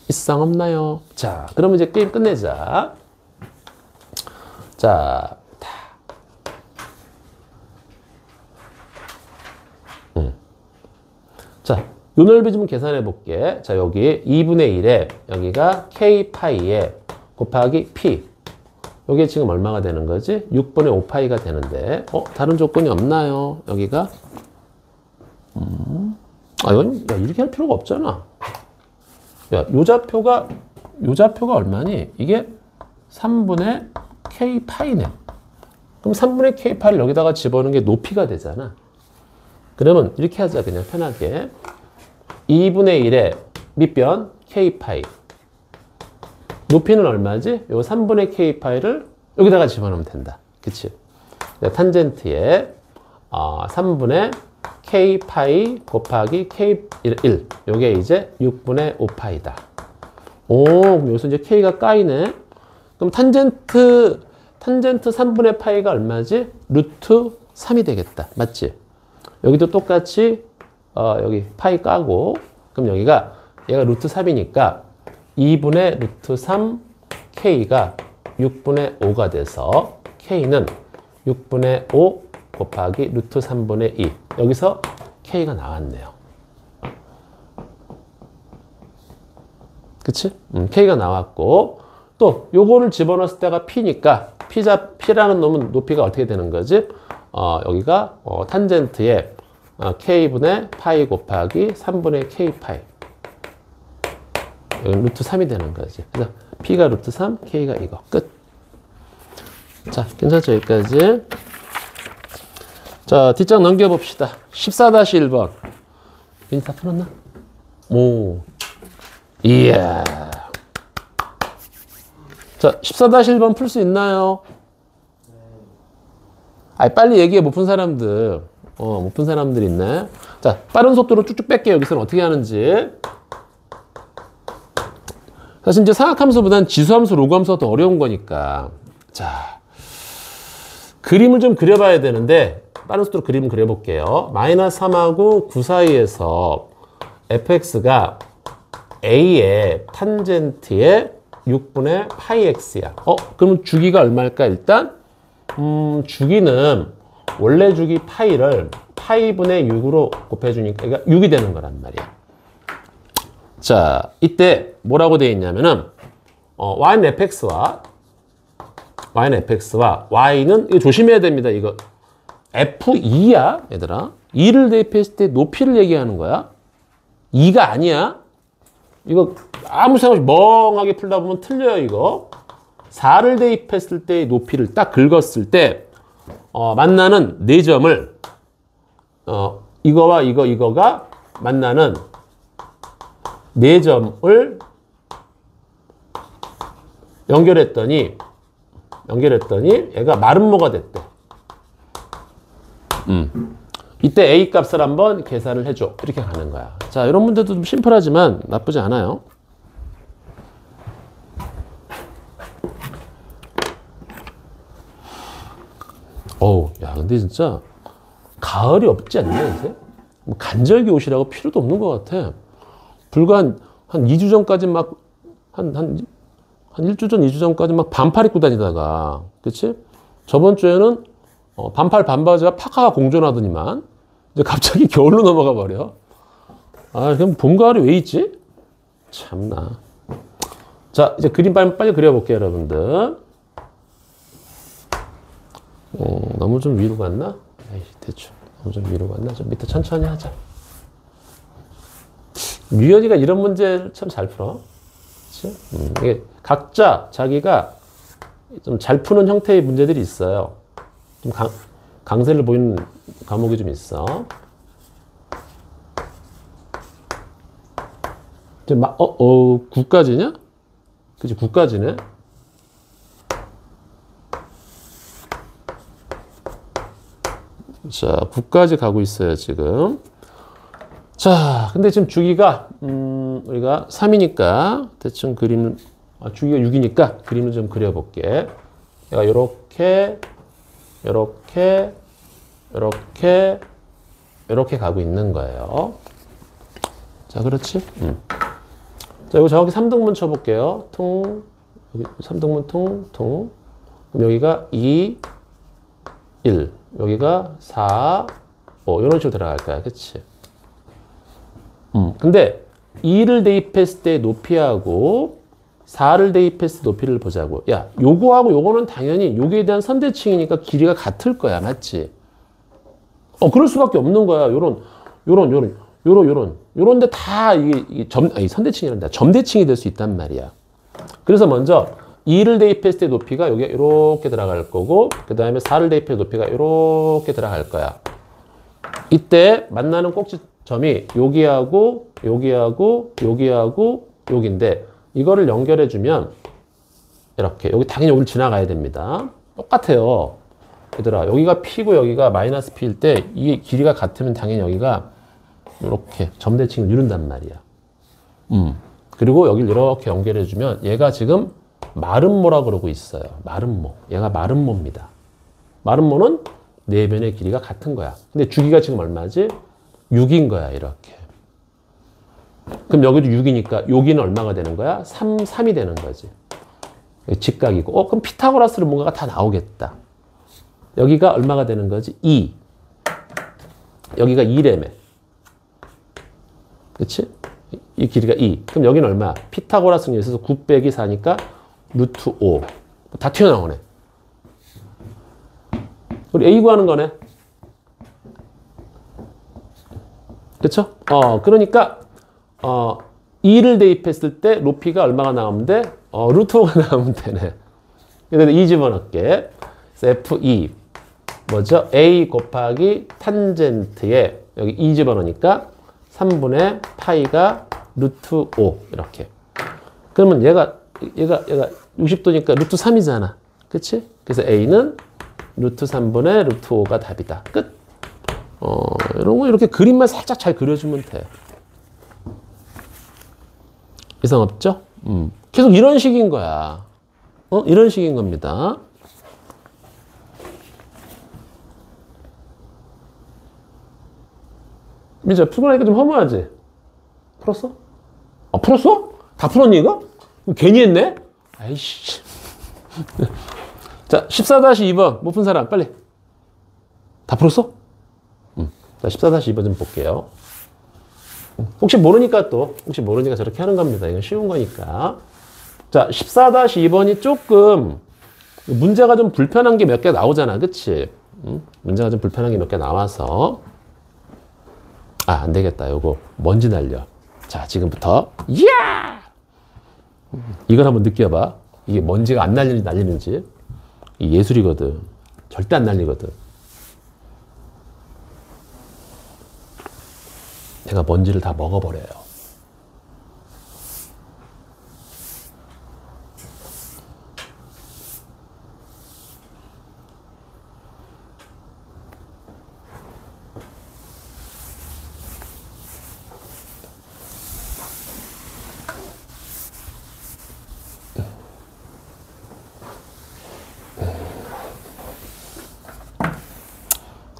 이상 없나요? 자, 그러면 이제 게임 끝내자. 자, 자, 요 넓이 좀 계산해 볼게. 자, 여기 2분의 1에 여기가 K파이에 곱하기 P. 여기에 지금 얼마가 되는 거지? 6분의 5파이가 되는데, 다른 조건이 없나요? 여기가? 이건, 야, 이렇게 할 필요가 없잖아. 야, 요 좌표가 얼마니? 이게 3분의 K파이네. 그럼 3분의 K파이를 여기다가 집어넣는 게 높이가 되잖아. 그러면 이렇게 하자, 그냥 편하게. 2분의 1에 밑변 K파이. 높이는 얼마지? 요 3분의 K파이를 여기다가 집어넣으면 된다. 그치? 탄젠트에 3분의 K파이 곱하기 K1. 요게 이제 6분의 5파이다. 여기서 이제 K가 까이네. 그럼 탄젠트 3분의 파이가 얼마지? 루트 3이 되겠다. 맞지? 여기도 똑같이 여기 파이 까고, 그럼 여기가 얘가 루트 3이니까 2분의 루트 3 K가 6분의 5가 돼서 K는 6분의 5 곱하기 루트 3분의 2. 여기서 K가 나왔네요. 그치? K가 나왔고, 또 요거를 집어넣었을 때가 P니까 P라는 놈은 높이가 어떻게 되는 거지? 여기가 탄젠트에 K분의 파이 곱하기 3분의 K파이. 여기 루트 3이 되는 거지. 그래서 P가 루트 3, K가 이거. 끝. 자, 괜찮죠? 여기까지. 자, 뒷장 넘겨봅시다. 14-1번. 민지 다 풀었나? 오. 이야. 자, 14-1번 풀 수 있나요? 빨리 얘기해. 못 푼 사람들. 못 푼 사람들 있네. 자, 빠른 속도로 쭉쭉 뺄게요. 여기서는 어떻게 하는지. 사실 이제 사각함수보다는 지수함수, 로그함수가 더 어려운 거니까. 자, 그림을 좀 그려봐야 되는데, 빠른 속도로 그림 그려볼게요. 마이너스 3하고 9 사이에서 fx가 a의 탄젠트의 6분의 파이 x야. 그러면 주기가 얼마일까? 일단 주기는 원래 주기 파이를 파이분의 6으로 곱해주니까 그러니까 6이 되는 거란 말이야. 자, 이때 뭐라고 되어 있냐면은 y는 fx와 y는 fx와 y는 이거 조심해야 됩니다. 이거 f2야 얘들아. 2를 대입했을 때 높이를 얘기하는 거야. 2가 아니야. 이거 아무 생각 없이 멍하게 풀다 보면 틀려요 이거. 4를 대입했을 때의 높이를 딱 긁었을 때 만나는 4점을 이거와 이거가 만나는 4점을 연결했더니 얘가 마름모가 됐대. 이때 A 값을 한번 계산을 해줘. 이렇게 가는 거야. 자, 이런 문제도 좀 심플하지만 나쁘지 않아요. 어우, 야, 근데 진짜 가을이 없지 않냐, 이제? 뭐 간절기 옷이라고 필요도 없는 것 같아. 불과 한 2주 전까지 막, 한 1주 전, 2주 전까지 막 반팔 입고 다니다가, 그치? 저번 주에는 반팔 반바지와 파카가 공존하더니만, 이제 갑자기 겨울로 넘어가 버려. 아, 그럼 봄, 가을이 왜 있지? 참나. 자, 이제 그림 빨리 그려볼게요, 여러분들. 너무 좀 위로 갔나? 에이, 대충. 너무 좀 위로 갔나? 좀 밑에 천천히 하자. 유연이가 이런 문제를 참 잘 풀어. 그치? 이게 각자 자기가 좀 잘 푸는 형태의 문제들이 있어요. 좀 강세를 보이는 과목이 좀 있어. 이제 9까지냐? 그치, 9까지네. 자, 9까지 가고 있어요, 지금. 자, 근데 지금 주기가, 우리가 3이니까, 대충 그림을, 주기가 6이니까 그림을 좀 그려볼게. 얘가 요렇게 가고 있는 거예요. 자, 그렇지? 자, 이거 정확히 3등분 쳐볼게요. 여기 3등분 그럼 여기가 2, 1. 여기가 4, 5. 이런 식으로 들어갈 거야. 그치? 근데 2를 대입했을 때 높이하고 4를 대입했을 때 높이를 보자고. 야, 요거하고 요거는 당연히 요기에 대한 선대칭이니까 길이가 같을 거야. 맞지? 그럴 수밖에 없는 거야. 요런데 다 이게 선대칭이란다. 점대칭이 될 수 있단 말이야. 그래서 먼저 2를 대입했을 때 높이가 여기 이렇게 들어갈 거고, 그 다음에 4를 대입했을 때 높이가 이렇게 들어갈 거야. 이때 만나는 꼭지점이 여기하고 여기인데, 이거를 연결해주면 이렇게, 여기 당연히 여기를 지나가야 됩니다. 똑같아요. 얘들아, 여기가 P고 여기가 마이너스 P일 때 이게 길이가 같으면 당연히 여기가 이렇게 점대칭을 이룬단 말이야. 그리고 여기를 이렇게 연결해주면 얘가 지금 마름모라고 그러고 있어요. 마름모. 얘가 마름모입니다. 마름모는 네 변의 길이가 같은 거야. 근데 주기가 지금 얼마지? 6인 거야, 이렇게. 그럼 여기도 6이니까 여기는 얼마가 되는 거야? 3이 되는 거지. 직각이고. 그럼 피타고라스로 뭔가가 다 나오겠다. 여기가 얼마가 되는 거지? 2. 여기가 2래매. 그치? 이 길이가 2. 그럼 여기는 얼마? 피타고라스 있어서 9 빼기 4니까 루트 5. 다 튀어나오네. 우리 A 구하는 거네. 그쵸? 그러니까 2를 대입했을 때 높이가 얼마가 나오면 돼? 루트 5가 나오면 되네. 그래서 2 집어넣게. F2 뭐죠? A 곱하기 탄젠트에 여기 2 집어넣으니까 3분의 파이가 루트 5 이렇게. 그러면 얘가 60도니까 루트 3이잖아. 그치? 그래서 A는 루트 3분의 루트 5가 답이다. 끝. 이런 거 이렇게 그림만 살짝 잘 그려주면 돼. 이상 없죠? 계속 이런 식인 거야. 이런 식인 겁니다. 민지야, 풀고 나니까 좀 허무하지? 풀었어? 풀었어? 다 풀었니, 이거? 괜히 했네? 아이씨. 자, 14-2번. 못 푼 사람, 빨리. 다 풀었어? 자, 14-2번 좀 볼게요. 혹시 모르니까 저렇게 하는 겁니다. 이건 쉬운 거니까. 자, 14-2번이 조금 문제가 좀 불편한 게 몇 개 나오잖아. 그치? 응? 문제가 좀 불편한 게 몇 개 나와서. 아, 안 되겠다. 요거 먼지 날려. 자, 지금부터. 이야! 이걸 한번 느껴봐. 이게 먼지가 안 날리는지 날리는지. 이 예술이거든. 절대 안 날리거든. 내가 먼지를 다 먹어버려요.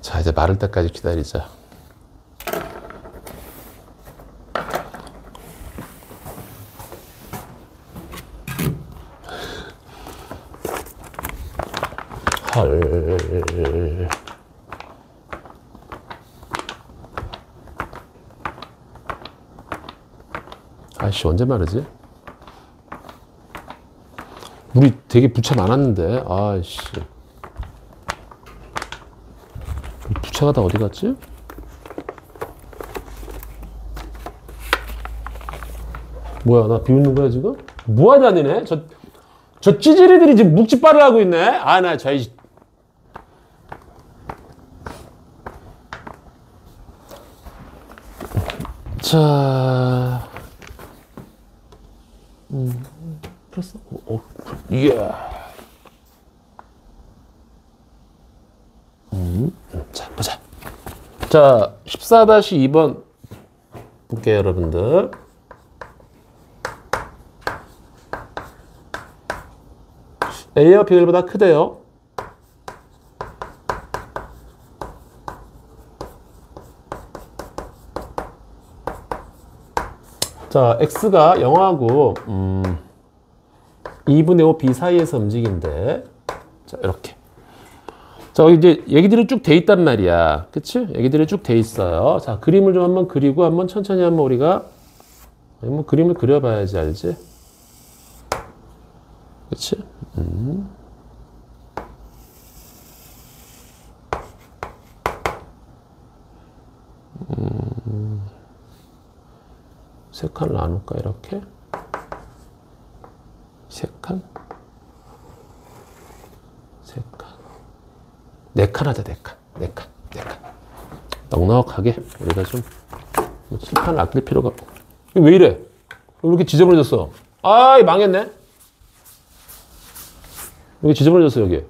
자, 이제 마를 때까지 기다리자. 헐. 아이씨, 언제 마르지? 물이 되게 부채 많았는데. 아이씨. 부채가 다 어디 갔지? 뭐야, 나 비웃는 거야, 지금? 뭐하냐, 니네? 저 찌질이들이 지금 묵찌빠를 하고 있네? 아, 나 저희. 자. 풀었어? 예. 자, 보자. 자, 14-2번 볼게요, 여러분들. A와 B보다 크대요. 자, X가 0하고 2분의 5 B 사이에서 움직인대. 자, 이렇게. 자, 이제 얘기들이 쭉 돼 있단 말이야. 그치? 얘기들이 쭉 돼 있어요. 자, 그림을 좀 한번 그리고 한번 천천히 한번 우리가 뭐 그림을 그려봐야지 알지? 그치? 세 칸을 나눌까, 이렇게? 세 칸? 세 칸. 네 칸 하자, 네 칸. 네 칸. 네 칸. 넉넉하게 우리가 좀 칠판을 아낄 필요가. 이거 왜 이래? 왜 이렇게 지저분해졌어? 아이, 망했네? 여기 지저분해졌어, 여기.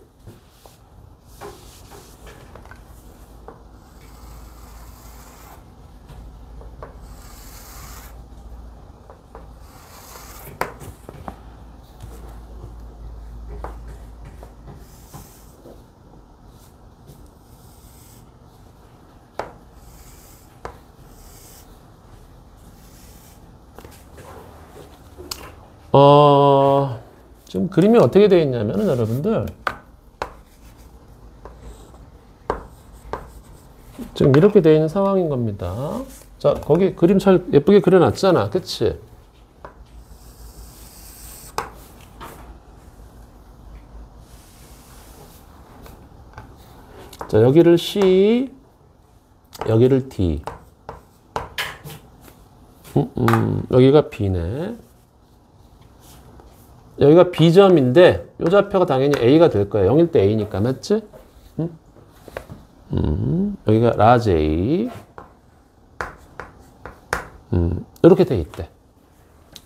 지금 그림이 어떻게 되어 있냐면은 여러분들 지금 이렇게 되어 있는 상황인 겁니다. 자, 거기 그림 잘 예쁘게 그려놨잖아. 그치? 자, 여기를 C, 여기를 D. 여기가 B네. 여기가 B점인데 이 좌표가 당연히 A가 될 거야. 0일 때 A니까. 맞지? 여기가 라지 A. 이렇게 돼 있대.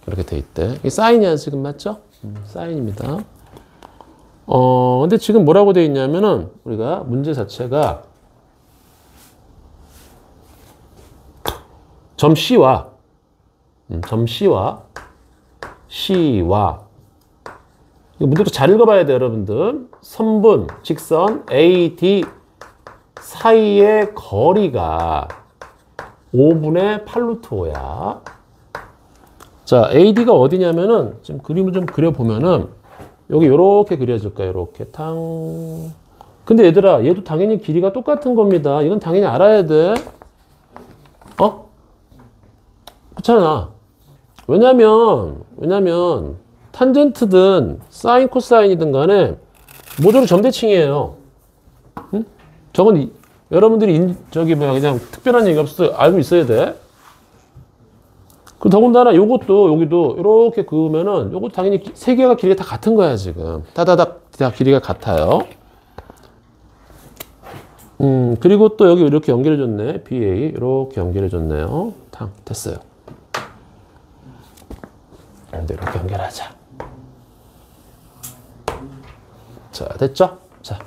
이렇게 돼 있대. 이 사인이야 지금. 맞죠? 사인입니다. 근데 지금 뭐라고 돼 있냐면은 우리가 문제 자체가 점 C와 문제도 잘 읽어봐야 돼요, 여러분들. 선분, 직선 AD 사이의 거리가 5분의 8루트 5야. 자, AD가 어디냐면은 지금 그림을 좀 그려보면은 여기 요렇게 그려질 거야, 요렇게 탕. 근데 얘들아, 얘도 당연히 길이가 똑같은 겁니다. 이건 당연히 알아야 돼. 그렇잖아. 왜냐면 탄젠트든 사인 코사인이든 간에 모조리 점대칭이에요. 응? 저건 여러분들이 저기 뭐야 그냥 특별한 얘기 없어 알고 있어야 돼. 그 더군다나 요것도 여기도 이렇게 그으면은 요것도 당연히 세 개가 길이가 다 같은 거야 지금. 따다닥 다 길이가 같아요. 그리고 또 여기 이렇게 연결해줬네. BA 이렇게 연결해줬네요. 됐어요. 이렇게 연결하자. 자, 됐죠? 자.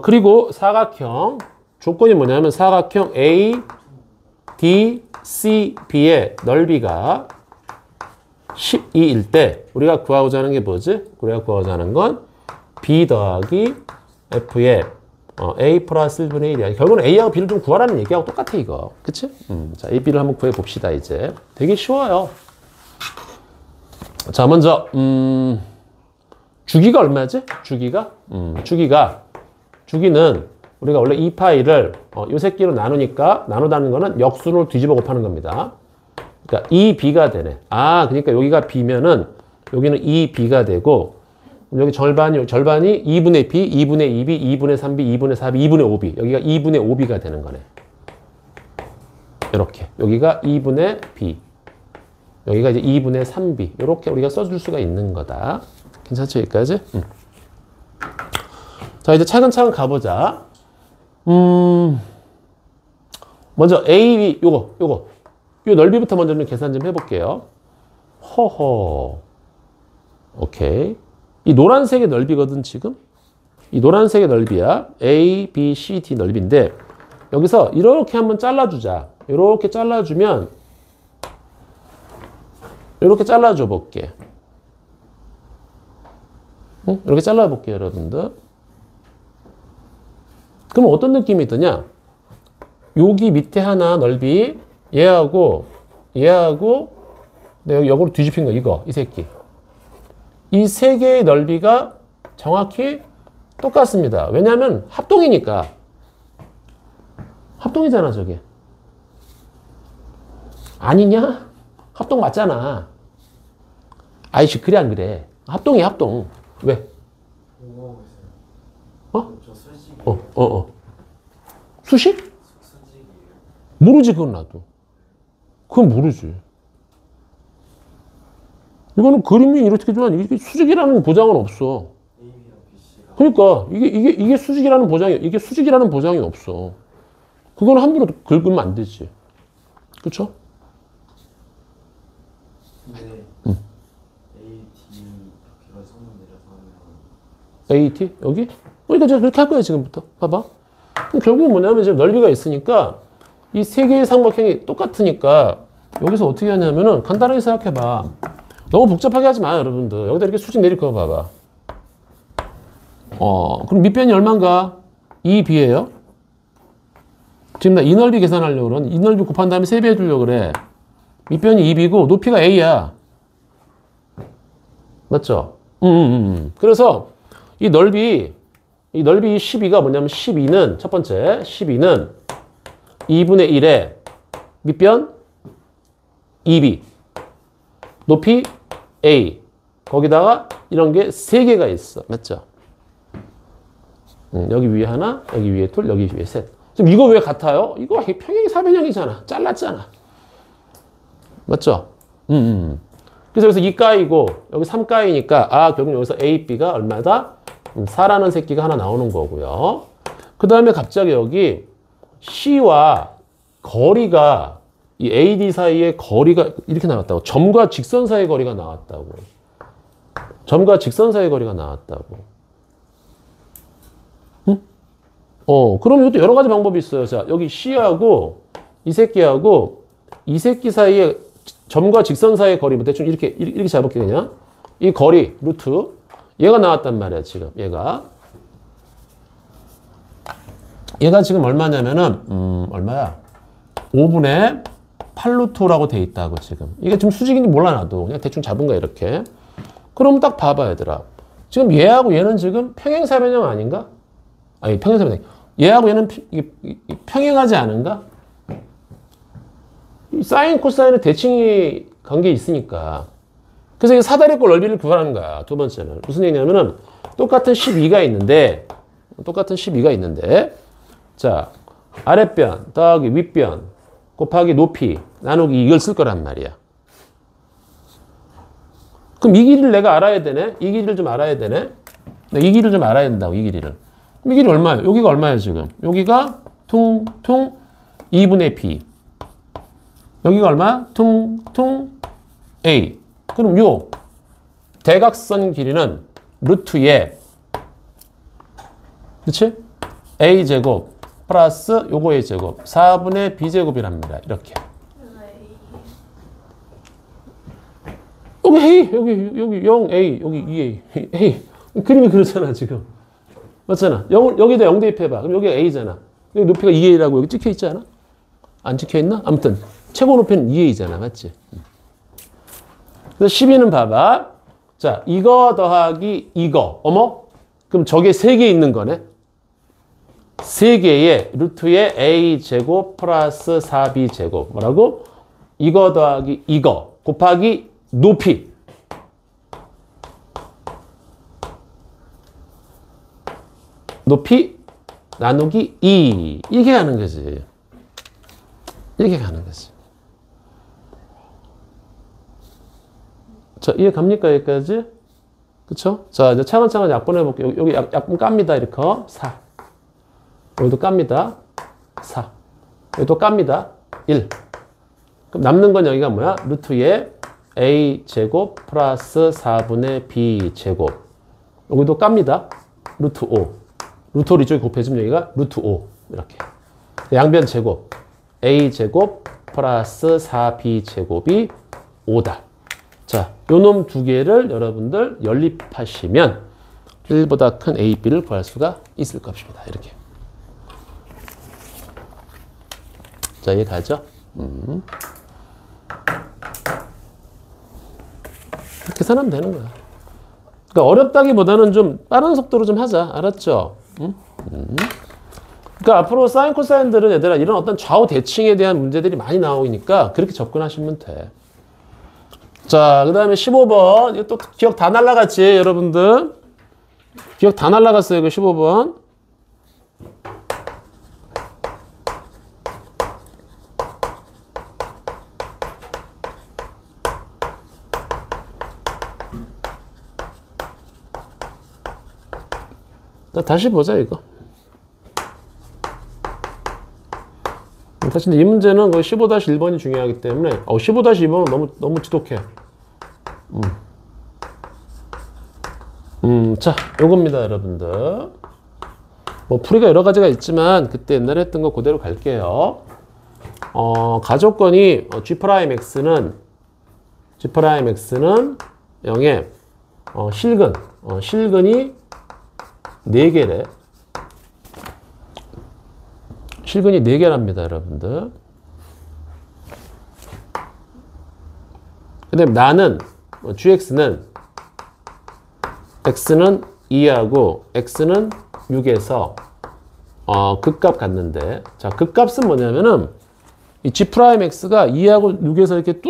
그리고 사각형. 조건이 뭐냐면 사각형 A, D, C, B의 넓이가 12일 때 우리가 구하고자 하는 게 뭐지? 우리가 구하고자 하는 건 B 더하기 F의 A 플러스 1분의 1이야. 결국은 A하고 B를 좀 구하라는 얘기하고 똑같아 이거. 그치? 자, A, B를 한번 구해 봅시다 이제. 되게 쉬워요. 자, 먼저 주기가 얼마지? 주기는 우리가 원래 2파이를 요 새끼로 나누니까 나누다는 거는 역수를 뒤집어 곱하는 겁니다. 그러니까 2b가 되네. 그러니까 여기가 b면은 여기는 2b가 되고 여기 절반이 2분의 b, 2분의 2b, 2분의 3b, 2분의 4b, 2분의 5b. 여기가 2분의 5b가 되는 거네. 이렇게. 여기가 2분의 b. 여기가 이제 2분의 3b. 이렇게 우리가 써줄 수가 있는 거다. 괜찮죠, 여기까지? 자, 이제 차근차근 가보자. 먼저 A, B, 요 넓이부터 먼저 좀 계산 좀 해볼게요. 오케이. 이 노란색의 넓이거든, 지금? 이 노란색의 넓이야. A, B, C, D 넓이인데, 여기서 이렇게 한번 잘라주자. 이렇게 잘라주면, 이렇게 잘라줘 볼게. 응? 이렇게 잘라볼게요, 여러분들. 그럼 어떤 느낌이 드냐? 여기 밑에 하나 넓이, 얘하고 내가 여기 역으로 뒤집힌 거, 이 새끼. 이 세 개의 넓이가 정확히 똑같습니다. 왜냐하면 합동이니까. 합동이잖아, 저게. 아니냐? 합동 맞잖아. 아이씨, 그래, 안 그래? 합동이야, 합동. 왜? 수식? 모르지, 그건 나도. 그건 모르지. 이거는 그림이 이렇게 되지만 이게 수직이라는 보장은 없어. 그러니까 이게 수직이라는 보장이 없어. 그건 함부로 긁으면 안 되지. 그렇죠? AT 여기? 그러니까 제가 그렇게 할 거야 지금부터. 봐봐. 그럼 결국은 뭐냐면 지금 넓이가 있으니까 이 세 개의 삼각형이 똑같으니까 여기서 어떻게 하냐면은 간단하게 생각해봐. 너무 복잡하게 하지 마 여러분들. 여기다 이렇게 수직 내릴 거 봐봐. 그럼 밑변이 얼마인가? 2b예요. 지금 나 이 넓이 계산하려고 그러는 이 넓이 곱한 다음에 3배 해주려고 그래. 밑변이 2b고 높이가 a야. 맞죠? 그래서 이 넓이 12가 뭐냐면 12는 첫 번째 12는 2분의 1에 밑변 2b 높이 a 거기다가 이런 게 3개가 있어. 맞죠? 여기 위에 하나, 여기 위에 둘, 여기 위에 셋. 지금 이거 왜 같아요? 이거 평행이 사변형이잖아. 잘랐잖아. 맞죠? 그래서 여기서 2가이고 여기 3가이니까 결국 여기서 A, B가 얼마다? 4라는 새끼가 하나 나오는 거고요. 그 다음에 갑자기 여기 C와 거리가 이 AD 사이의 거리가 이렇게 나왔다고. 점과 직선 사이의 거리가 나왔다고. 점과 직선 사이의 거리가 나왔다고. 그럼 이것도 여러 가지 방법이 있어요. 자, 여기 C하고 이 새끼하고 이 새끼 사이의 점과 직선 사이의 거리, 뭐 대충 이렇게 잡을게, 그냥. 이 거리, 루트. 얘가 나왔단 말이야, 지금. 얘가 지금 얼마냐면은, 얼마야? 5분의 8루트라고 돼 있다고, 지금. 이게 지금 수직인지 몰라, 나도. 그냥 대충 잡은 거야, 이렇게. 그럼 딱 봐봐, 얘들아. 지금 얘하고 얘는 지금 평행사변형 아닌가? 아니, 평행사변형. 얘하고 얘는 평행하지 않은가? 사인, 코사인은 대칭이 관계 있으니까. 그래서 이 사다리꼴 넓이를 구하는 거야. 두 번째는. 무슨 얘기냐면은 똑같은 12가 있는데 자, 아랫변 더하기 윗변 곱하기 높이 나누기 이걸 쓸 거란 말이야. 그럼 이 길이를 내가 알아야 되네? 이 길이를 좀 알아야 되네? 이 길이를 좀 알아야 된다고, 이 길이를. 그럼 이 길이 얼마예요? 여기가 얼마예요, 지금? 여기가 퉁퉁 2분의 B. 여기가 얼마? 퉁퉁 A. 그럼 요 대각선 길이는 루트에 그치? A제곱 플러스 요거의 제곱 4분의 B제곱이랍니다. 이렇게. 여기 A, 여기 0A, 여기 2A. A. 그림이 그렇잖아, 지금. 맞잖아. 여기다 0 대입해봐. 그럼 여기가 A잖아. 여기 높이가 2A라고 여기 찍혀 있지 않아? 안 찍혀 있나? 아무튼 최고 높이는 2A잖아. 맞지? 그래서 12는 봐봐. 자, 이거 더하기 이거. 어머? 그럼 저게 3개 있는 거네? 3개의 루트의 A제곱 플러스 4B제곱. 뭐라고? 이거 더하기 이거 곱하기 높이. 높이 나누기 2. 이게 가는 거지. 이렇게 가는 거지. 자, 이해 갑니까? 여기까지? 그쵸? 자, 이제 차근차근 약분해 볼게요. 여기 약분 깝니다. 이렇게. 4. 여기도 깝니다. 4. 여기도 깝니다. 1. 그럼 남는 건 여기가 뭐야? 루트의 A제곱 플러스 4분의 B제곱. 여기도 깝니다. 루트 5. 루트 5를 이쪽에 곱해주면 여기가 루트 5. 이렇게. 양변 제곱. A제곱 플러스 4B제곱이 5다. 자, 요 놈 두 개를 여러분들 연립하시면 1보다 큰 A, B를 구할 수가 있을 것입니다. 이렇게. 자, 이해 가죠? 계산하면 되는 거야. 그러니까 어렵다기보다는 좀 빠른 속도로 좀 하자. 알았죠? 그러니까 앞으로 사인, 코사인들은 얘들아 이런 어떤 좌우 대칭에 대한 문제들이 많이 나오니까 그렇게 접근하시면 돼. 자, 그 다음에 15번. 이거 또 기억 다 날라갔지, 여러분들? 기억 다 날라갔어요, 이거 15번. 자, 다시 보자, 이거. 사실 이 문제는 15-1번이 중요하기 때문에 15-2번은 너무 지독해. 자, 요겁니다, 여러분들. 뭐 풀이가 여러 가지가 있지만 그때 옛날에 했던 거 그대로 갈게요. 가조건이 G'X는 0에 실근이 4개래. 실근이 4개랍니다, 여러분들. 그 다음에 나는, GX는, X는 2하고, X는 6에서, 극값 갖는데, 자, 극값은 뭐냐면은, 이 G'X가 2하고 6에서 이렇게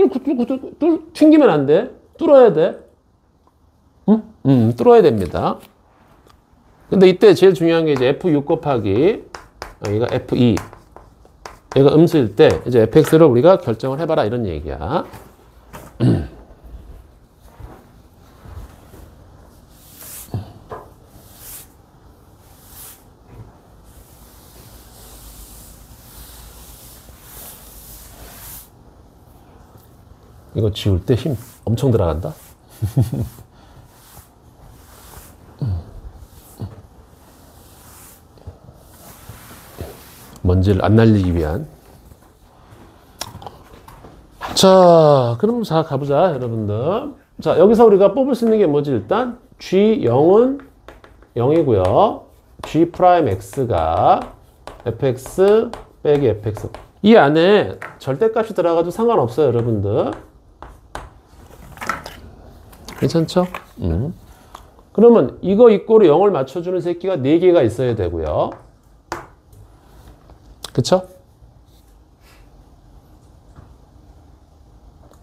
튕기면 안 돼. 뚫어야 돼. 뚫어야 됩니다. 근데 이때 제일 중요한 게 이제 F6 곱하기, 여기가 F2. 얘가 음수일 때 이제 fx를 우리가 결정을 해봐라 이런 얘기야. 이거 지울 때 힘 엄청 들어간다. 먼지를 안 날리기 위한. 자, 그럼 자, 가보자, 여러분들. 자, 여기서 우리가 뽑을 수 있는 게 뭐지, 일단? G0은 0이고요. G'X가 fx 빼기 fx. 이 안에 절대값이 들어가도 상관없어요, 여러분들. 괜찮죠? 그러면 이거 이꼬로 0을 맞춰주는 새끼가 4개가 있어야 되고요. 그쵸?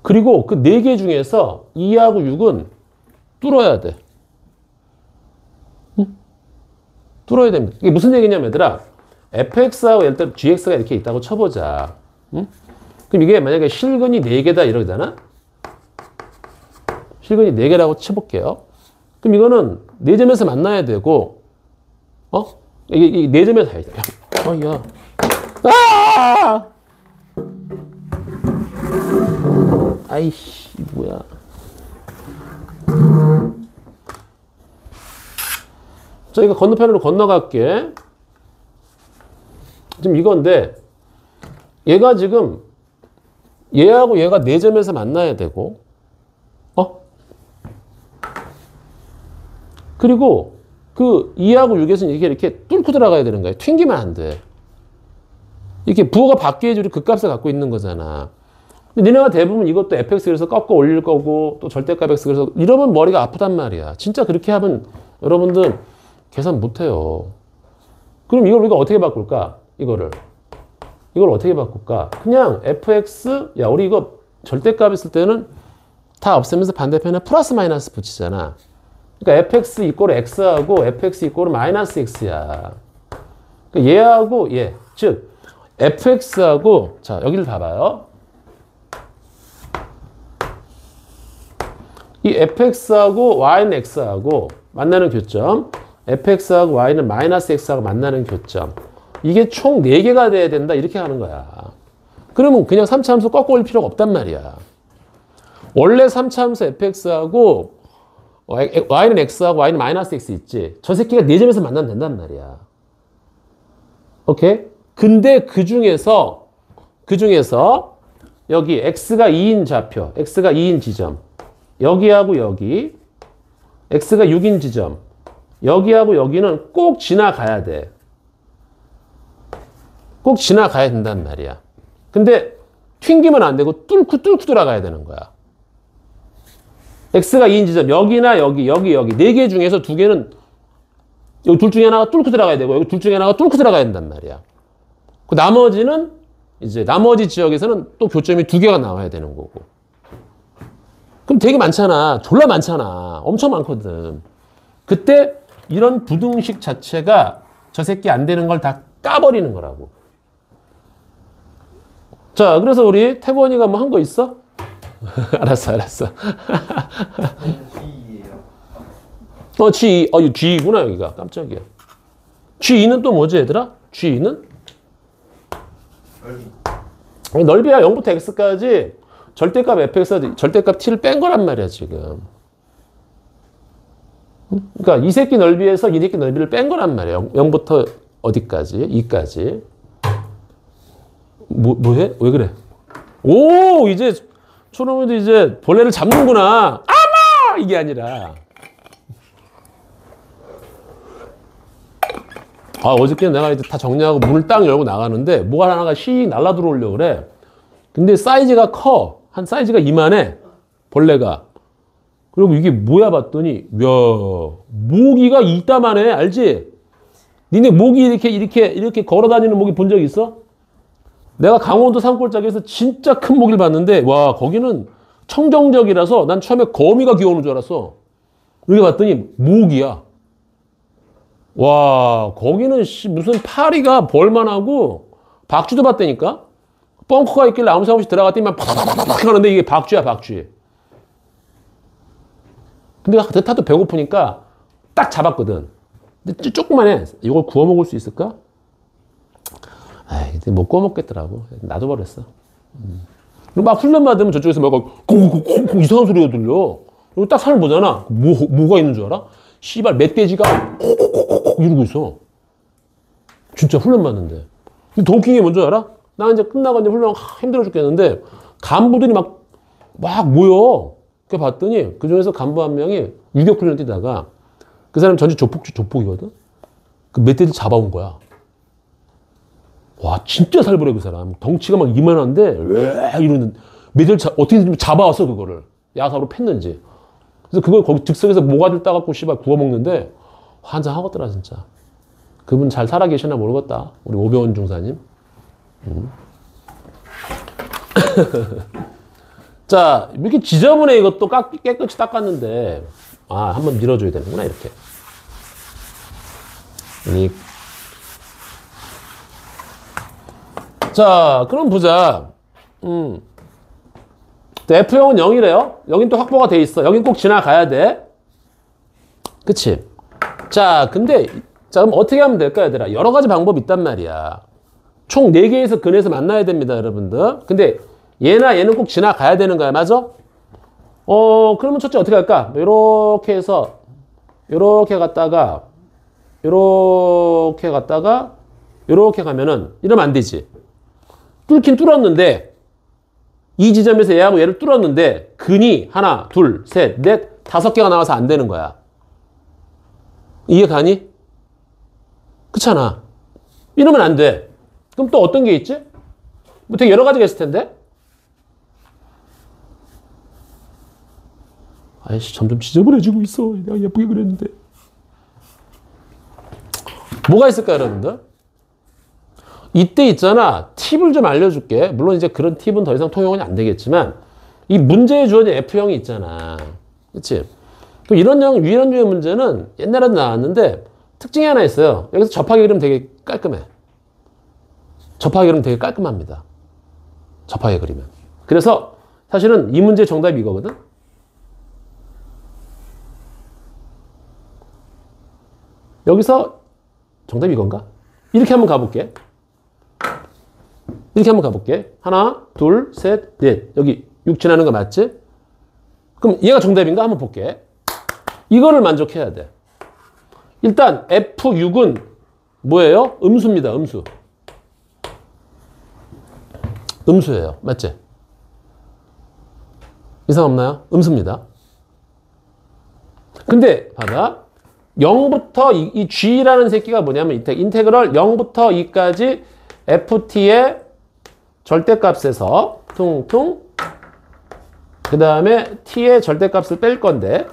그리고 그 4개 중에서 2하고 6은 뚫어야 돼. 응? 뚫어야 됩니다. 이게 무슨 얘기냐면 얘들아, fx하고 예를 들어 gx가 이렇게 있다고 쳐보자. 응? 그럼 이게 만약에 실근이 4개다 이러잖아? 실근이 4개라고 쳐볼게요. 그럼 이거는 4점에서 만나야 되고, 이게 4점에서 가야 돼. 야. 아! 아이씨, 뭐야. 자, 이거 건너편으로 건너갈게. 지금 이건데, 얘가 지금, 얘하고 얘가 4점에서 만나야 되고, 그리고 그 2하고 6에서는 이렇게 뚫고 들어가야 되는 거야. 튕기면 안 돼. 이렇게 부호가 바뀌어야지 우리 그 값을 갖고 있는 거잖아. 근데 니네가 대부분 이것도 fx 그래서 꺾어 올릴 거고 또 절대값 x 그래서 이러면 머리가 아프단 말이야. 진짜 그렇게 하면 여러분들 계산 못 해요. 그럼 이걸 우리가 어떻게 바꿀까? 이걸 어떻게 바꿀까? 그냥 fx, 야, 우리 이거 절대값 있을 때는 다 없애면서 반대편에 플러스 마이너스 붙이잖아. 그러니까 fx 이꼴 x하고 fx 이꼴 마이너스 x야. 그러니까 얘하고 얘, 즉 fx하고, 자, 여기를 봐봐요. 이 fx하고 y는 x하고 만나는 교점, fx하고 y는 마이너스 x하고 만나는 교점. 이게 총 4개가 돼야 된다, 이렇게 하는 거야. 그러면 그냥 3차함수 꺾어 올릴 필요가 없단 말이야. 원래 3차함수 fx하고 y는 x하고 y는 마이너스 x 있지. 저 새끼가 4점에서 만나면 된단 말이야. 오케이? 근데 그 중에서 여기 x가 2인 좌표, x가 2인 지점, 여기하고 여기, x가 6인 지점, 여기하고 여기는 꼭 지나가야 돼. 꼭 지나가야 된단 말이야. 근데 튕기면 안 되고 뚫고 들어가야 되는 거야. x가 2인 지점, 여기나 여기, 4개 중에서 2개는 여기 둘 중에 하나가 뚫고 들어가야 되고 여기 둘 중에 하나가 뚫고 들어가야 된단 말이야. 그 나머지는 이제 나머지 지역에서는 또 교점이 2개가 나와야 되는 거고. 그럼 되게 많잖아. 졸라 많잖아. 엄청 많거든. 그때 이런 부등식 자체가 저 새끼 안 되는 걸 다 까버리는 거라고. 자, 그래서 우리 태권이가 뭐 한 거 있어? 알았어. G2. 이거 G2구나, 여기가. 깜짝이야. G2는 또 뭐지, 얘들아? G2는? 넓이야 0부터 x까지 절대값 fx가 절대값 t를 뺀 거란 말이야, 지금. 그러니까 이 새끼 넓이에서 이 새끼 넓이를 뺀 거란 말이야. 0부터 어디까지? 2까지. 뭐해? 왜 그래? 오, 이제 초롱이도 이제 벌레를 잡는구나. 아마! 이게 아니라. 어저께 내가 이제 다 정리하고 문을 딱 열고 나가는데 뭐가 하나가 씩 날라 들어오려고 그래. 근데 사이즈가 커. 한 사이즈가 이만해. 벌레가. 그리고 이게 뭐야 봤더니, 야, 모기가 이따만해. 알지? 니네 모기 이렇게 걸어 다니는 모기 본 적 있어? 내가 강원도 산골짜기에서 진짜 큰 모기를 봤는데, 와, 거기는 청정적이라서 난 처음에 거미가 기어오는 줄 알았어. 여기 봤더니 모기야. 와, 거기는 무슨 파리가 벌만하고 박쥐도 봤다니까? 벙커가 있길래 아무 생각 없이 들어갔더니 팍팍팍 하는데 이게 박쥐야, 박쥐. 근데 타도 배고프니까 딱 잡았거든. 근데 조그만해. 이걸 구워 먹을 수 있을까? 아이, 못 구워 먹겠더라고. 놔둬버렸어. 그리고 막 훈련 받으면 저쪽에서 막 콩콩콩 이상한 소리가 들려. 그리고 딱 사람을 보잖아. 뭐가 있는 줄 알아? 씨발 멧돼지가 콕콕콕콕 이러고 있어. 진짜 훈련 받는데. 근데 더 웃긴 게 뭔지 알아? 나 이제 끝나고 이제 훈련 힘들어 죽겠는데 간부들이 막 모여. 그 봤더니 그 중에서 간부 한 명이 유격 훈련 뛰다가 그 사람 전체 조폭이거든. 그 멧돼지 잡아온 거야. 와, 진짜 살벌해 그 사람. 덩치가 막 이만한데 왜 이러는 멧돼지 어떻게든 잡아왔어 그거를. 야사로 팼는지. 그래서 그걸 거기 즉석에서 모가지를 따갖고 씨발 구워 먹는데 환장하겠더라 진짜. 그분 잘 살아 계시나 모르겠다. 우리 오병원 중사님. 자, 이렇게 지저분해 이것도 깨끗이 닦았는데 아, 한번 밀어줘야 되는구나 이렇게. 자, 그럼 보자. F형은 0이래요. 여긴 또 확보가 돼 있어. 여긴 꼭 지나가야 돼. 그치? 자, 근데 자, 그럼 어떻게 하면 될까, 얘들아? 여러 가지 방법이 있단 말이야. 총 4개에서 근에서 만나야 됩니다, 여러분들. 근데 얘나 얘는 꼭 지나가야 되는 거야, 맞아? 그러면 첫째 어떻게 할까? 요렇게 해서 요렇게 갔다가 요렇게 갔다가 요렇게 가면은 이러면 안 되지. 뚫긴 뚫었는데 이 지점에서 얘하고 얘를 뚫었는데 근이 하나, 둘, 셋, 넷, 5개가 나와서 안 되는 거야. 이해 가니? 그렇잖아. 이러면 안 돼. 그럼 또 어떤 게 있지? 뭐 되게 여러 가지가 있을 텐데. 아이씨, 점점 지저분해지고 있어. 내가 예쁘게 그렸는데. 뭐가 있을까, 여러분들? 이때 있잖아. 팁을 좀 알려줄게. 물론 이제 그런 팁은 더 이상 통용이 안 되겠지만, 이 문제에 주어진 F형이 있잖아. 그치? 또 이런 유의 문제는 옛날에도 나왔는데, 특징이 하나 있어요. 여기서 접하기 그리면 되게 깔끔해. 접하기 그리면 되게 깔끔합니다. 접하기 그리면. 그래서 사실은 이 문제의 정답이 이거거든. 여기서 정답이 이건가? 이렇게 한번 가볼게. 이렇게 한번 가볼게. 하나, 둘, 셋, 넷. 여기 6 지나는 거 맞지? 그럼 얘가 정답인가? 한번 볼게. 이거를 만족해야 돼. 일단 F6은 뭐예요? 음수입니다. 음수. 음수예요. 맞지? 이상 없나요? 음수입니다. 근데 봐봐. 0부터 이 G라는 새끼가 뭐냐면 인테그럴 0부터 2까지 FT의 절대값에서 퉁퉁 그 다음에 T의 절대값을 뺄 건데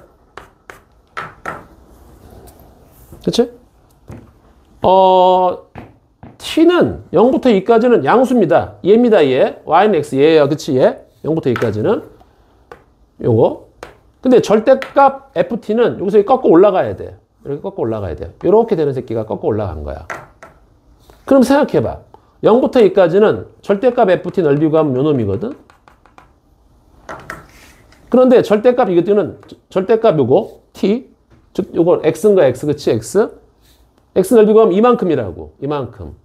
그치? T는 0부터 2까지는 양수입니다. 얘입니다, 얘. Y는 X, 얘예요. 그치, 얘. 0부터 2까지는. 요거. 근데 절대값 FT는 여기서 꺾어 올라가야 돼. 이렇게 꺾어 올라가야 돼. 이렇게 되는 새끼가 꺾어 올라간 거야. 그럼 생각해봐. 0부터 2까지는 절대값 FT 넓이 구하면 요 놈이거든? 그런데 절대값 이것들은 절대값 요거, T. 즉, 요거 X인가 X, 그치? X. X 넓이 구하면 이만큼이라고. 이만큼.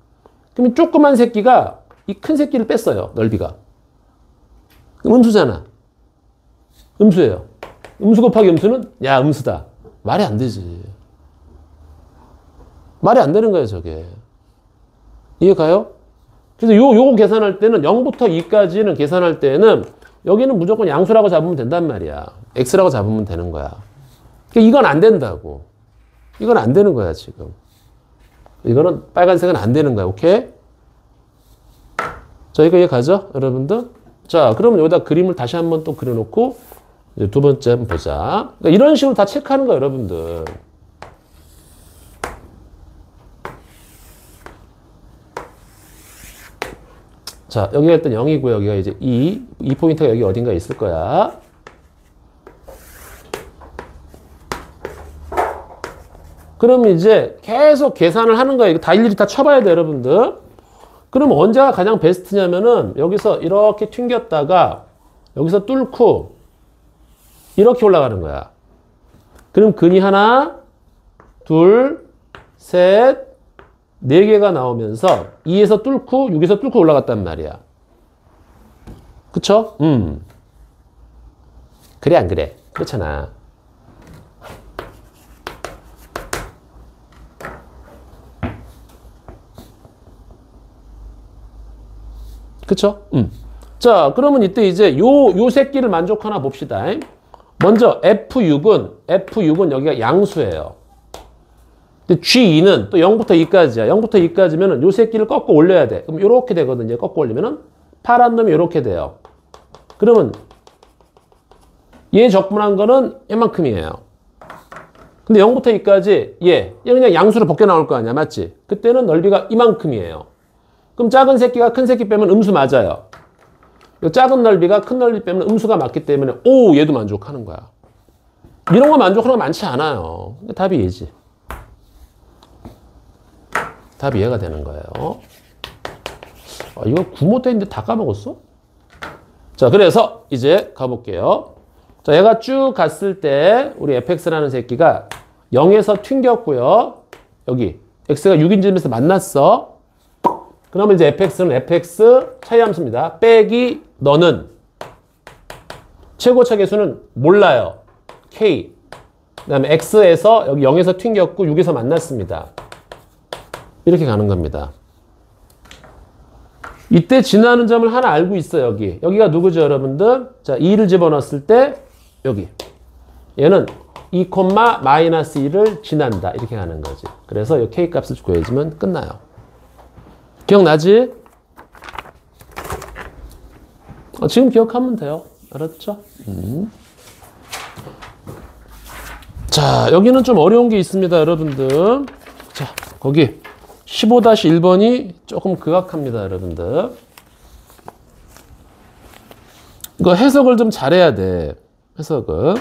그럼 조그만 새끼가 이 큰 새끼를 뺐어요. 넓이가. 그럼 음수잖아. 음수예요. 음수 곱하기 음수는 야, 음수다. 말이 안 되지. 말이 안 되는 거예요, 저게. 이해 가요? 그래서 요거 계산할 때는 0부터 2까지는 계산할 때는 여기는 무조건 양수라고 잡으면 된단 말이야. X라고 잡으면 되는 거야. 그러니까 이건 안 된다고. 이건 안 되는 거야, 지금. 이거는 빨간색은 안 되는 거야. 오케이? 자, 이거 이해 가죠? 여러분들? 자, 그러면 여기다 그림을 다시 한번 또 그려놓고 이제 두 번째 한번 보자. 그러니까 이런 식으로 다 체크하는 거야, 여러분들. 자, 여기가 일단 0이고요. 여기가 이제 2 포인트가 여기 어딘가 있을 거야. 그럼 이제 계속 계산을 하는 거야. 이거 다 일일이 다 쳐봐야 돼, 여러분들. 그럼 언제가 가장 베스트냐면은 여기서 이렇게 튕겼다가 여기서 뚫고 이렇게 올라가는 거야. 그럼 근이 하나, 둘, 셋, 4개가 나오면서 2에서 뚫고 6에서 뚫고 올라갔단 말이야. 그쵸? 그래 안 그래? 그렇잖아. 그쵸? 자, 그러면 이때 이제 요 새끼를 만족하나 봅시다. 먼저 F6은 여기가 양수예요. 근데 G2는 또 0부터 2까지야. 0부터 2까지면은 요 새끼를 꺾어 올려야 돼. 그럼 요렇게 되거든요. 꺾어 올리면은 파란 놈이 요렇게 돼요. 그러면 얘 적분한 거는 이만큼이에요. 근데 0부터 2까지 얘 그냥 양수로 벗겨 나올 거 아니야. 맞지? 그때는 넓이가 이만큼이에요. 그럼 작은 새끼가 큰 새끼 빼면 음수 맞아요. 작은 넓이가 큰 넓이 빼면 음수가 맞기 때문에 오 얘도 만족하는 거야. 이런 거 만족하는 거 많지 않아요. 답이 얘지. 답이 얘가 되는 거예요. 이거 구모 때인데 다 까먹었어? 자, 그래서 이제 가볼게요. 자, 얘가 쭉 갔을 때 우리 fx라는 새끼가 0에서 튕겼고요. 여기 x가 6인 지점에서 만났어. 그러면 이제 fx는 fx 차이함수입니다. 빼기 너는 최고차 계수는 몰라요. k. 그 다음에 x에서 여기 0에서 튕겼고 6에서 만났습니다. 이렇게 가는 겁니다. 이때 지나는 점을 하나 알고 있어요. 여기가 누구죠, 여러분들? 자, 2를 집어넣었을 때 여기 얘는 2, 마이너스 2를 지난다. 이렇게 가는 거지. 그래서 이 k 값을 구해주면 끝나요. 기억나지? 지금 기억하면 돼요. 알았죠? 자, 여기는 좀 어려운 게 있습니다, 여러분들. 자, 거기 15-1번이 조금 극악합니다, 여러분들. 이거 해석을 좀 잘해야 돼. 해석을.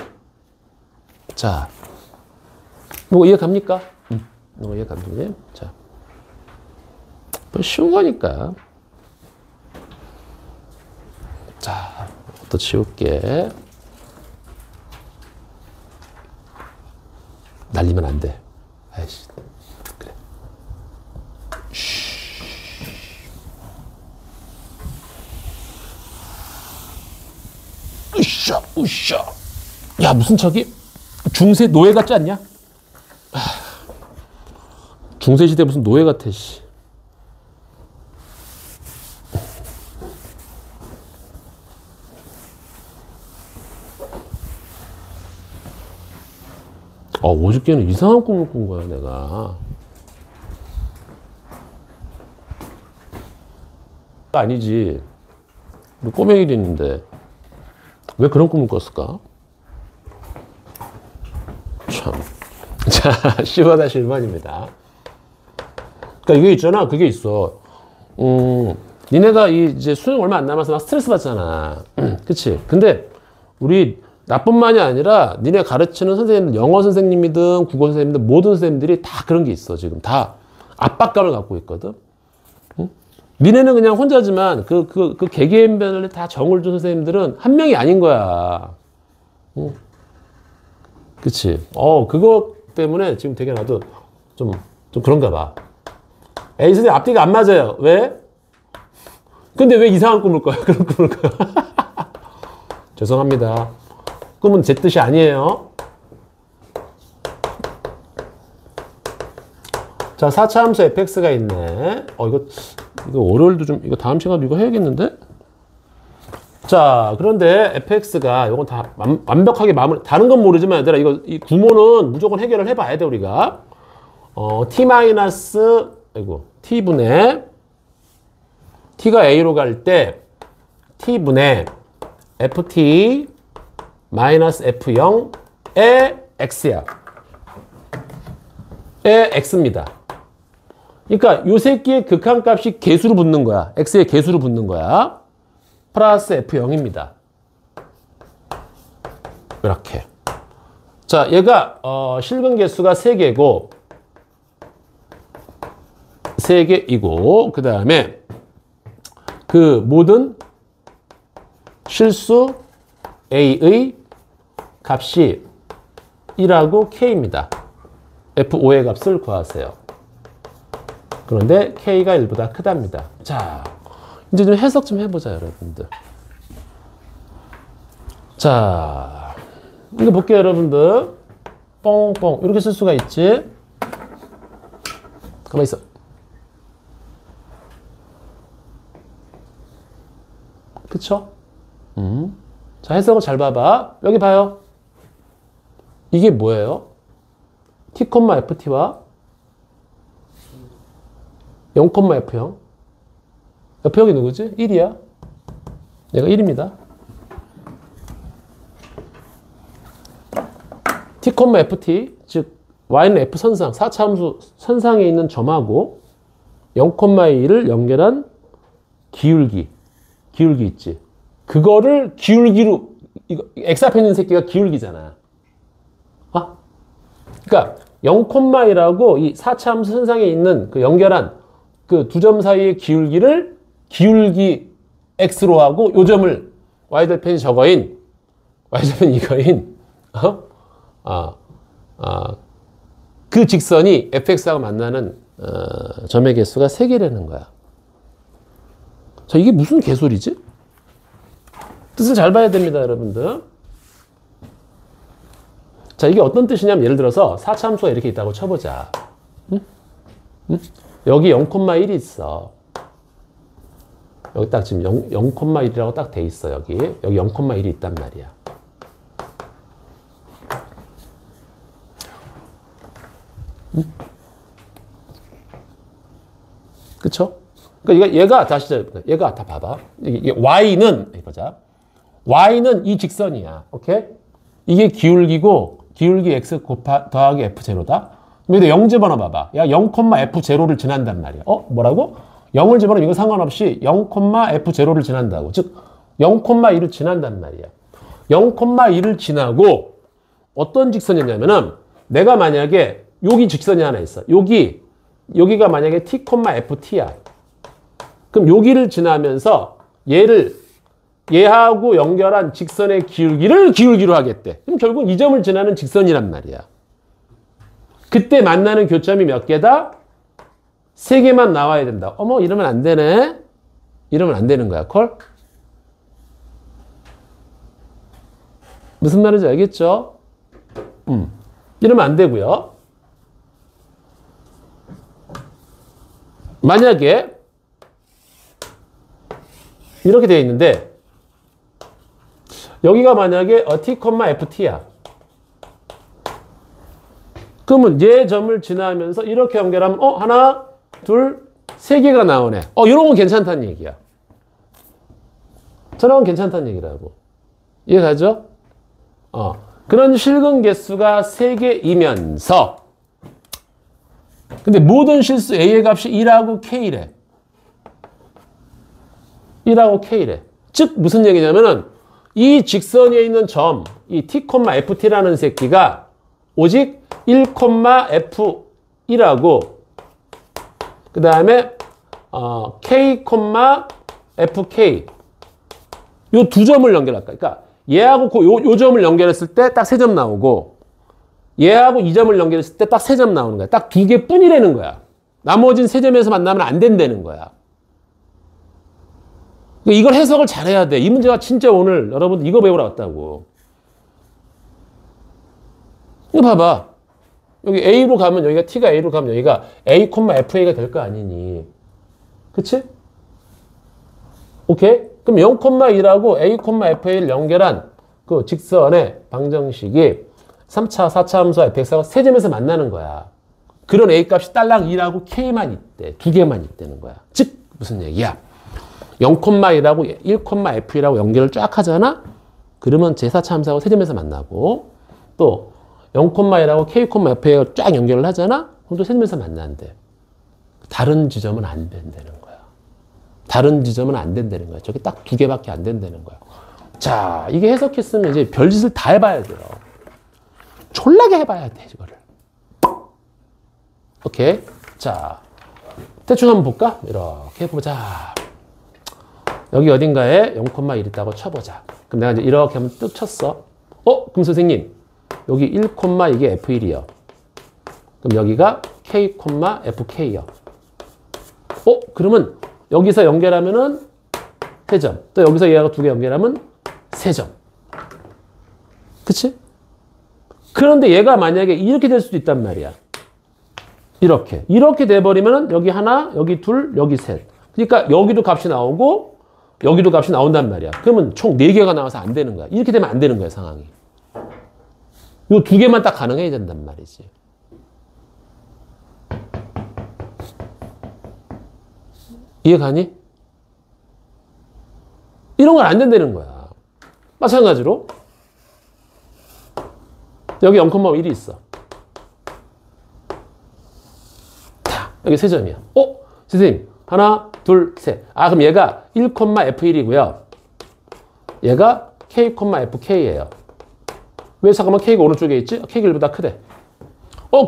자, 뭐 이해 갑니까? 이해 갑니까? 자, 뭐 쉬운 거니까. 자, 또 지울게. 날리면 안 돼. 아이씨. 그래. 으쌰, 으쌰. 야, 무슨 저기 중세 노예 같지 않냐? 중세 시대 무슨 노예 같아, 씨. 어저께는 이상한 꿈을 꾼 거야, 내가. 아니지. 우리 꼬맹이도 있는데. 왜 그런 꿈을 꿨을까? 참. 자, 15-1번입니다. 그러니까 이게 있잖아. 그게 있어. 니네가 이제 수능 얼마 안 남아서 막 스트레스 받잖아. 그치? 근데 우리 나뿐만이 아니라 니네 가르치는 선생님들, 영어 선생님이든 국어 선생님이든 모든 선생님들이 다 그런 게 있어. 지금 다 압박감을 갖고 있거든. 응? 니네는 그냥 혼자지만 그 개개인별로 다 정을 준 선생님들은 한 명이 아닌 거야. 응? 그치? 그거 때문에 지금 되게 나도 좀 그런가 봐. 에이, 선생님 앞뒤가 안 맞아요. 왜? 근데 왜 이상한 꿈을 꿔요? 그런 꿈을 꿔요? 죄송합니다. 꿈은 제 뜻이 아니에요. 자, 4차 함수 fx가 있네. 이거 월요일도 좀, 이거 다음 시간도 이거 해야겠는데? 자, 그런데 fx가, 이건 다 완벽하게 마무리, 다른 건 모르지만, 얘들아, 이 구모는 무조건 해결을 해봐야 돼, 우리가. t분의, t가 a로 갈 때, t분의 ft 마이너스 f0의 x야. 의 x입니다. 그러니까 요 새끼의 극한값이 개수로 붙는 거야. x의 개수로 붙는 거야. 플러스 f0입니다. 이렇게. 자, 얘가 실근 개수가 3개고 3개이고 그 다음에 그 모든 실수 a의 값이 1하고 k입니다. f5의 값을 구하세요. 그런데 k가 1보다 크답니다. 자, 이제 좀 해석 좀 해보자, 여러분들. 자, 이거 볼게요, 여러분들. 뻥뻥 이렇게 쓸 수가 있지. 가만히 있어. 그쵸? 자, 해석을 잘 봐봐. 여기 봐요. 이게 뭐예요? t, ft와 0, f0. f0이 누구지? 1이야. 얘가 1입니다. t, ft, 즉 y는 f선상, 4차 함수 선상에 있는 점하고 0, 2를 연결한 기울기 있지. 그거를 기울기로, 이거 x 앞에 있는 새끼가 기울기잖아. 그러니까 0,1하고 이 4차 함수 선상에 있는 그 연결한 그 두 점 사이의 기울기를 기울기 x로 하고 요 점을 y절편이 저거인 y절편 이거인 그 직선이 fx하고 만나는 점의 개수가 3개라는 거야. 자, 이게 무슨 개소리지? 뜻을 잘 봐야 됩니다, 여러분들. 자, 이게 어떤 뜻이냐면 예를 들어서 4차 함수가 이렇게 있다고 쳐보자. 응? 응? 여기 0,1이 있어. 여기 딱 지금 0,1이라고 딱 돼 있어. 여기 0,1이 있단 말이야. 응? 그쵸? 그러니까 얘가 다시 얘가 다 봐봐. 이게 y는 보자. y는 이 직선이야. 오케이? 이게 기울기고 기울기 x 더하기 f0다. 근데 0 집어넣어봐봐. 야, 0,f0를 지난단 말이야. 뭐라고? 0을 집어넣으면 이거 상관없이 0,f0를 지난다고. 즉 0,1을 지난단 말이야. 0,1을 지나고 어떤 직선이냐면은 내가 만약에 여기 직선이 하나 있어. 여기가 만약에 t,ft야. 그럼 여기를 지나면서 얘하고 연결한 직선의 기울기를 기울기로 하겠대. 그럼 결국 이 점을 지나는 직선이란 말이야. 그때 만나는 교점이 몇 개다? 3개만 나와야 된다. 어머, 이러면 안 되네. 이러면 안 되는 거야. 콜? 무슨 말인지 알겠죠? 이러면 안 되고요. 만약에 이렇게 되어 있는데 여기가 만약에 t,ft야. 그러면 얘 점을 지나면서 이렇게 연결하면 하나, 둘, 3개가 나오네. 이런 건 괜찮다는 얘기야. 저런 건 괜찮다는 얘기라고. 이해가죠? 그런 실근 개수가 3개이면서 근데 모든 실수 A의 값이 1하고 K래. 1하고 K래. 즉 무슨 얘기냐면은 이 직선 위에 있는 점, 이 t,ft라는 새끼가 오직 1,f1하고 그 다음에 k,fk 요 두 점을 연결할까? 그러니까 얘하고 요 점을 연결했을 때 딱 3점 나오고 얘하고 이 점을 연결했을 때 딱 3점 나오는 거야. 딱 2개 뿐이라는 거야. 나머진 3점에서 만나면 안 된다는 거야. 이걸 해석을 잘해야 돼. 이 문제가 진짜 오늘 여러분들 이거 배우러 왔다고. 이거 봐봐. 여기 A로 가면 여기가 T가 A로 가면 여기가 A, FA가 될 거 아니니. 그치? 오케이? 그럼 0,1하고 A, FA를 연결한 그 직선의 방정식이 3차, 4차 함수와 fx하고 3점에서 만나는 거야. 그런 A 값이 딸랑 2라고 K만 있대. 2개만 있다는 거야. 즉, 무슨 얘기야? 0,1하고 1,f라고 연결을 쫙 하잖아? 그러면 제4차 함수하고 3점에서 만나고 또 0,1하고 k,f하고 쫙 연결을 하잖아? 그럼 또 3점에서 만난대. 다른 지점은 안 된다는 거야. 다른 지점은 안 된다는 거야. 저게 딱 2개밖에 안 된다는 거야. 자, 이게 해석했으면 이제 별짓을 다 해봐야 돼요. 졸라게 해봐야 돼, 이거를. 오케이? 자, 대충 한번 볼까? 이렇게 해보자. 여기 어딘가에 0,1 있다고 쳐보자. 그럼 내가 이제 이렇게 한번 뚝 쳤어. 그럼 선생님, 여기 1, 이게 F1이요. 그럼 여기가 K, FK요. 그러면 여기서 연결하면은 3점. 또 여기서 얘하고 2개 연결하면 3점. 그치? 그런데 얘가 만약에 이렇게 될 수도 있단 말이야. 이렇게 돼버리면은 여기 하나, 여기 둘, 여기 셋. 그러니까 여기도 값이 나오고 여기도 값이 나온단 말이야. 그러면 총 4개가 나와서 안 되는 거야. 이렇게 되면 안 되는 거야, 상황이. 요 2개만 딱 가능해야 된단 말이지. 이해가니? 이런 건 안 된다는 거야. 마찬가지로 여기 0,1이 있어. 여기 3점이야. 선생님, 하나, 둘, 셋. 그럼 얘가 1,f1이고요. 얘가 K, FK예요. 왜 잠깐만 K가 오른쪽에 있지? K가 1보다 크대.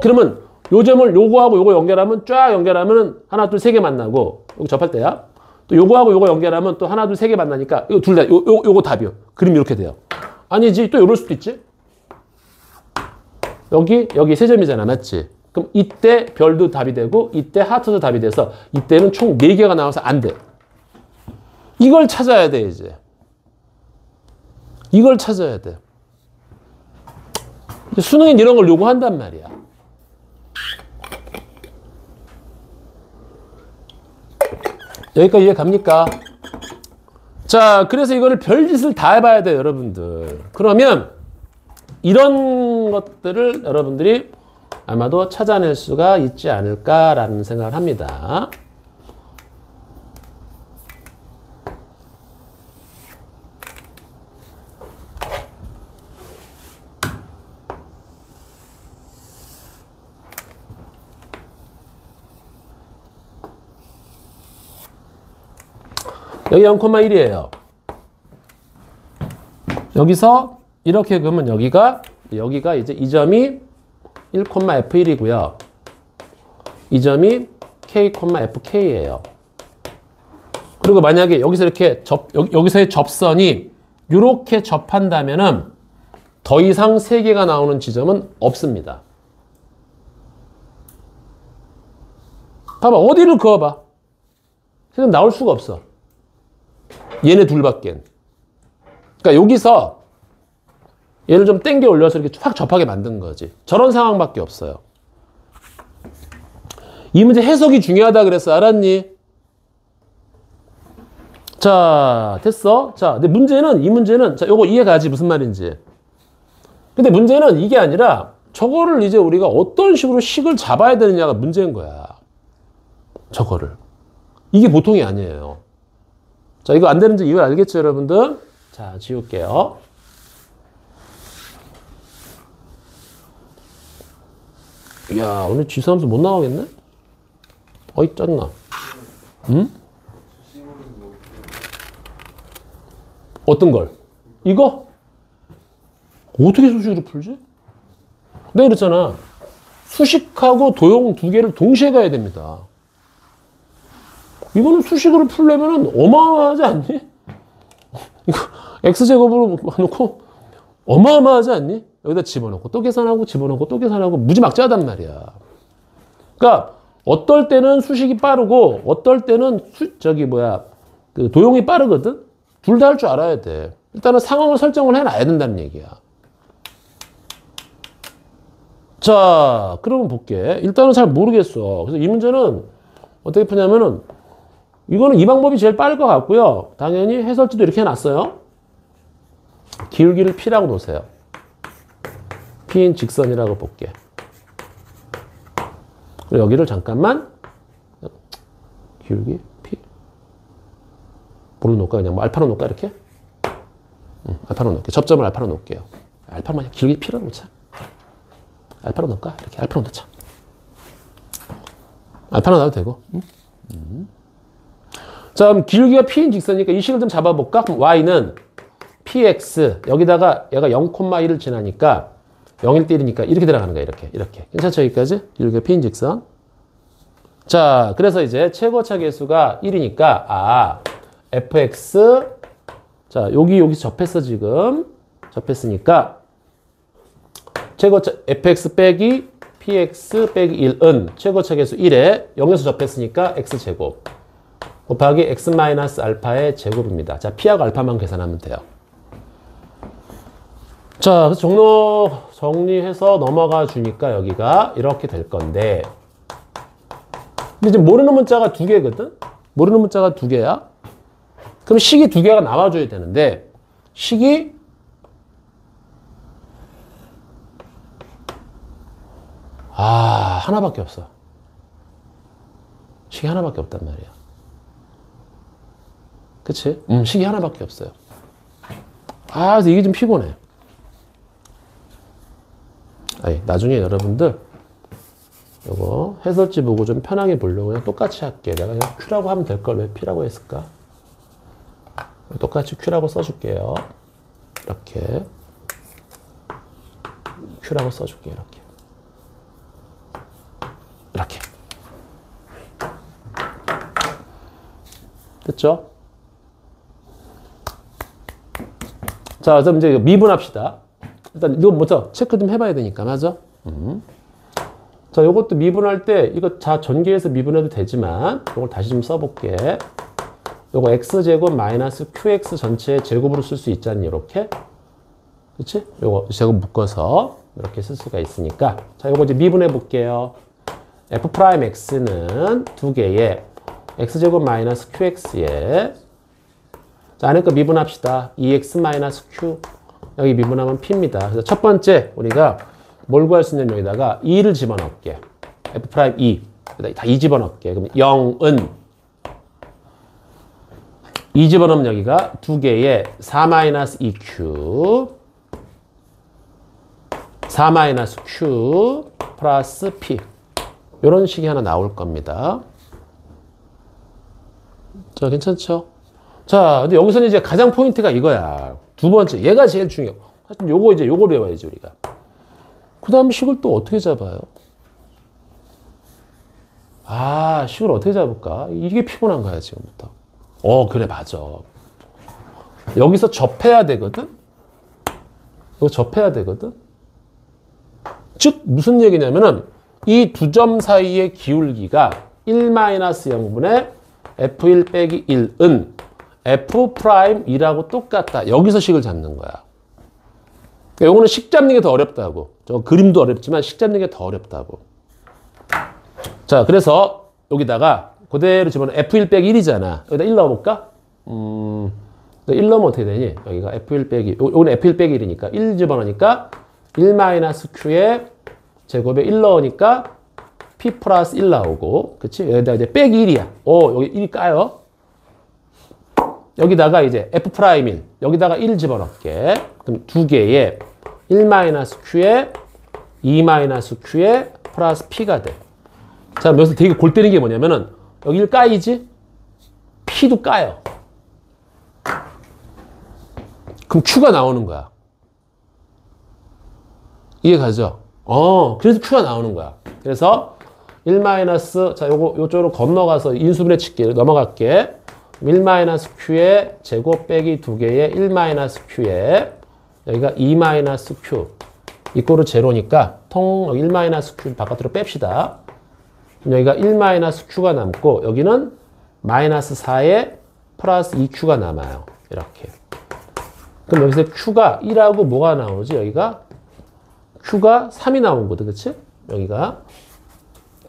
그러면 요 점을 요거하고 요거 연결하면 쫙 연결하면 하나, 둘, 세 개 만나고 여기 접할 때야. 또 요거하고 요거 연결하면 또 하나, 둘, 세 개 만나니까 이거 둘 다 요거 답이요. 그림이 이렇게 돼요. 아니지. 또 이럴 수도 있지. 여기 세 점이잖아. 맞지? 그럼 이때 별도 답이 되고 이때 하트도 답이 돼서 이때는 총 4개가 나와서 안 돼. 이걸 찾아야 돼, 이제. 이걸 찾아야 돼. 수능엔 이런 걸 요구한단 말이야. 여기까지 이해 갑니까? 자, 그래서 이거를 별짓을 다 해봐야 돼요, 여러분들. 그러면 이런 것들을 여러분들이 아마도 찾아낼 수가 있지 않을까라는 생각을 합니다. 여기 0,1이에요. 여기서 이렇게 그러면 여기가 이제 이 점이 1,F1이고요. 이 점이 K, FK예요. 그리고 만약에 여기서 이렇게 여기서의 접선이 이렇게 접한다면은 더 이상 3개가 나오는 지점은 없습니다. 봐봐, 어디를 그어봐. 지금 나올 수가 없어. 얘네 둘밖엔. 그러니까 여기서 얘를 좀 당겨 올려서 이렇게 확 접하게 만든 거지. 저런 상황밖에 없어요. 이 문제 해석이 중요하다 그랬어. 알았니? 자, 됐어. 자, 근데 이 문제는, 자, 요거 이해가지? 무슨 말인지. 근데 문제는 이게 아니라 저거를 이제 우리가 어떤 식으로 식을 잡아야 되느냐가 문제인 거야. 저거를. 이게 보통이 아니에요. 자, 이거 안 되는지 이유 알겠죠, 여러분들? 자, 지울게요. 이야, 오늘 지수함수 못 나가겠네? 어이, 짠나. 응? 어떤 걸? 이거? 어떻게 수식으로 풀지? 내가 그랬잖아. 수식하고 도형 2개를 동시에 가야 됩니다. 이거는 수식으로 풀려면 어마어마하지 않니? 이거 x제곱으로 놓고 어마어마하지 않니? 여기다 집어넣고 또 계산하고 집어넣고 또 계산하고 무지막지하단 말이야. 그러니까 어떨 때는 수식이 빠르고 어떨 때는 그 도형이 빠르거든? 둘 다 할 줄 알아야 돼. 일단은 상황을 설정을 해놔야 된다는 얘기야. 자, 그러면 볼게. 일단은 잘 모르겠어. 그래서 이 문제는 어떻게 푸냐면은 이거는 이 방법이 제일 빠를 것 같고요. 당연히 해설지도 이렇게 해놨어요. 기울기를 P라고 놓으세요. P인 직선이라고 볼게. 그리고 여기를 잠깐만 기울기 P 뭘로 놓을까? 그냥 뭐 알파로 놓을까? 이렇게? 알파로 놓을게. 접점을 알파로 놓을게요. 알파로 그냥 기울기 P라고 놓자. 알파로 넣을까? 이렇게 알파로 넣자. 알파로 넣어도 되고. 자, 그럼 기울기가 P인 직선이니까 이 식을 좀 잡아볼까? 그럼 Y는 PX, 여기다가 얘가 0,1을 지나니까 0,1대1이니까 이렇게 들어가는 거야, 이렇게. 괜찮죠, 여기까지? 기울기가 P인 직선. 자, 그래서 이제 최고차 계수가 1이니까, fx, 자, 여기서 접했어, 지금. 접했으니까, 최고차, fx 빼기 px 빼기 1은 최고차 계수 1에 0에서 접했으니까 x제곱. 곱하기 x-알파의 제곱입니다. 자, p하고 알파만 계산하면 돼요. 자, 그래서 정리해서 넘어가 주니까 여기가 이렇게 될 건데. 근데 지금 모르는 문자가 2개거든? 모르는 문자가 2개야? 그럼 식이 2개가 나와줘야 되는데, 식이 하나밖에 없어. 식이 하나밖에 없단 말이야. 그치? 식이 하나밖에 없어요. 그래서 이게 좀 피곤해. 나중에 여러분들 요거 해설지 보고 좀 편하게 보려고 그냥 똑같이 할게. 내가 그냥 Q라고 하면 될 걸 왜 P라고 했을까? 똑같이 Q라고 써줄게요. 이렇게. Q라고 써줄게요. 이렇게. 이렇게. 됐죠? 자, 그럼 이제 미분합시다. 일단 이거 먼저 체크 좀 해봐야 되니까, 맞아? 자, 요것도 미분할 때 이거 전개해서 미분해도 되지만 이걸 다시 좀 써볼게. 요거 x제곱 마이너스 qx 전체의 제곱으로 쓸 수 있잖니, 이렇게. 그치? 요거 제곱 묶어서 이렇게 쓸 수가 있으니까. 자, 요거 이제 미분해 볼게요. f'x는 두 개의 x제곱 마이너스 qx에, 자, 안에 거 미분합시다. 2x 마이너스 q. 여기 미분하면 p입니다. 그래서 첫 번째 우리가 뭘 구할 수 있냐면 여기다가 2를 집어넣을게. f'2. 다 2 집어넣을게. 그럼 0은 2 집어넣으면 여기가 두 개의 4-2q 4-q 플러스 p. 이런 식이 하나 나올 겁니다. 자, 괜찮죠? 자, 근데 여기서는 이제 가장 포인트가 이거야. 두 번째, 얘가 제일 중요해. 하여튼 요거 이제 요걸 외워야지, 우리가. 그 다음 식을 또 어떻게 잡아요? 아, 식을 어떻게 잡을까? 이게 피곤한 거야, 지금부터. 그래, 맞아. 여기서 접해야 되거든? 이거 접해야 되거든? 즉, 무슨 얘기냐면은, 이 두 점 사이의 기울기가 1-0분의 f1 빼기 1은 f'2라고 똑같다. 여기서 식을 잡는 거야. 그러니까 요거는 식 잡는 게 더 어렵다고. 저 그림도 어렵지만 식 잡는 게 더 어렵다고. 자, 그래서 여기다가 그대로 집어넣어. f1 빼기 1이잖아. 여기다 1 넣어볼까? 1 넣으면 어떻게 되니? 여기가 f1 빼기, 요거는 f1 빼기 1이니까 1 집어넣으니까 1-q의 제곱에 1 넣으니까 p 플러스 1 나오고, 그치? 여기다 이제 빼기 1이야. 여기 1 까요. 여기다가 이제 f'1, 여기다가 1 집어넣을게. 그럼 두 개의 1-q에 2-q에 플러스 p가 돼. 자, 여기서 되게 골 때리는 게 뭐냐면은, 여기 1 까이지? p도 까요. 그럼 q가 나오는 거야. 이해 가죠? 그래서 q가 나오는 거야. 그래서 1 자, 요쪽으로 건너가서 인수분해 칠게. 넘어갈게. 1-q의 제곱 빼기 두 개의 1-q에 여기가 2-q 이꼬르 제로니까 여기 1-q 바깥으로 뺍시다. 여기가 1-q가 남고 여기는 -4에 플러스 2q가 남아요. 이렇게. 그럼 여기서 q가 1하고 뭐가 나오지? 여기가 q가 3이 나온 거거든. 그치? 여기가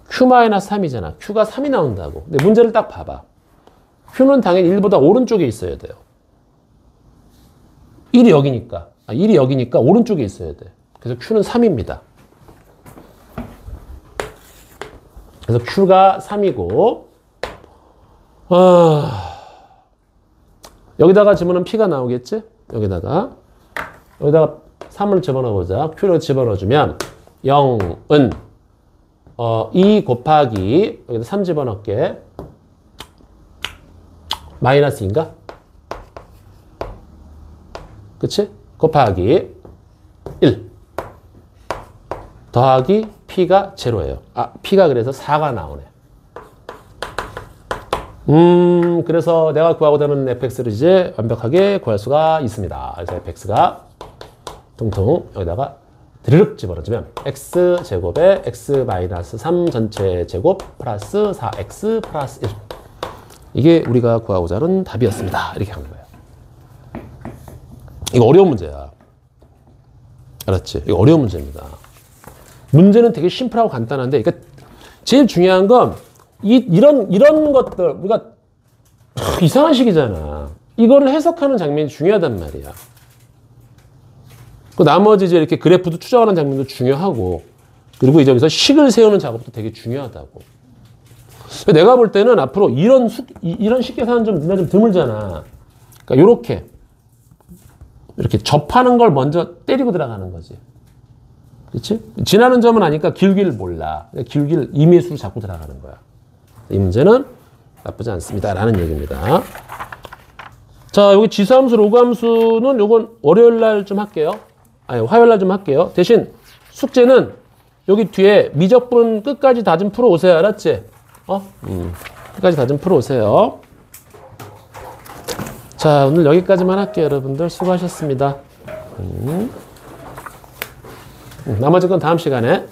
q-3이잖아. q가 3이 나온다고. 근데 문제를 딱 봐봐. q는 당연히 1보다 오른쪽에 있어야 돼요. 1이 여기니까. 1이 여기니까 오른쪽에 있어야 돼. 그래서 q는 3입니다. 그래서 q가 3이고, 여기다가 집어넣으면 p가 나오겠지? 여기다가 3을 집어넣어보자. q를 집어넣어주면 0은 2 곱하기 여기다 3 집어넣을게. 마이너스인가? 그치? 곱하기 1 더하기 p가 제로예요. p가 그래서 4가 나오네. 그래서 내가 구하고자 하는 fx를 이제 완벽하게 구할 수가 있습니다. 그래서 fx가 통통 여기다가 드르륵 집어넣어주면 x제곱에 x-3 전체 제곱 플러스 4x 플러스 1. 이게 우리가 구하고자 하는 답이었습니다. 이렇게 한 거예요. 이거 어려운 문제야. 알았지? 이거 어려운 문제입니다. 문제는 되게 심플하고 간단한데, 그러니까 제일 중요한 건 이런 것들, 우리가 이상한 식이잖아. 이거를 해석하는 장면이 중요하단 말이야. 그 나머지 이제 이렇게 그래프도 추적하는 장면도 중요하고, 그리고 이제 여기서 식을 세우는 작업도 되게 중요하다고. 내가 볼 때는 앞으로 이런 식계산은 좀 드물잖아. 그러니까 이렇게 접하는 걸 먼저 때리고 들어가는 거지. 그렇지? 지나는 점은 아니까 길기를 몰라. 길기를 임의수로 잡고 들어가는 거야. 이 문제는 나쁘지 않습니다라는 얘기입니다. 자. 자, 여기 지수함수, 로그함수는 요건 월요일 날 좀 할게요. 아니, 화요일 날 좀 할게요. 대신 숙제는 여기 뒤에 미적분 끝까지 다 좀 풀어 오세요. 알았지? 끝까지 다 좀 풀어 오세요. 자, 오늘 여기까지만 할게요. 여러분들 수고하셨습니다. 나머지 건 다음 시간에.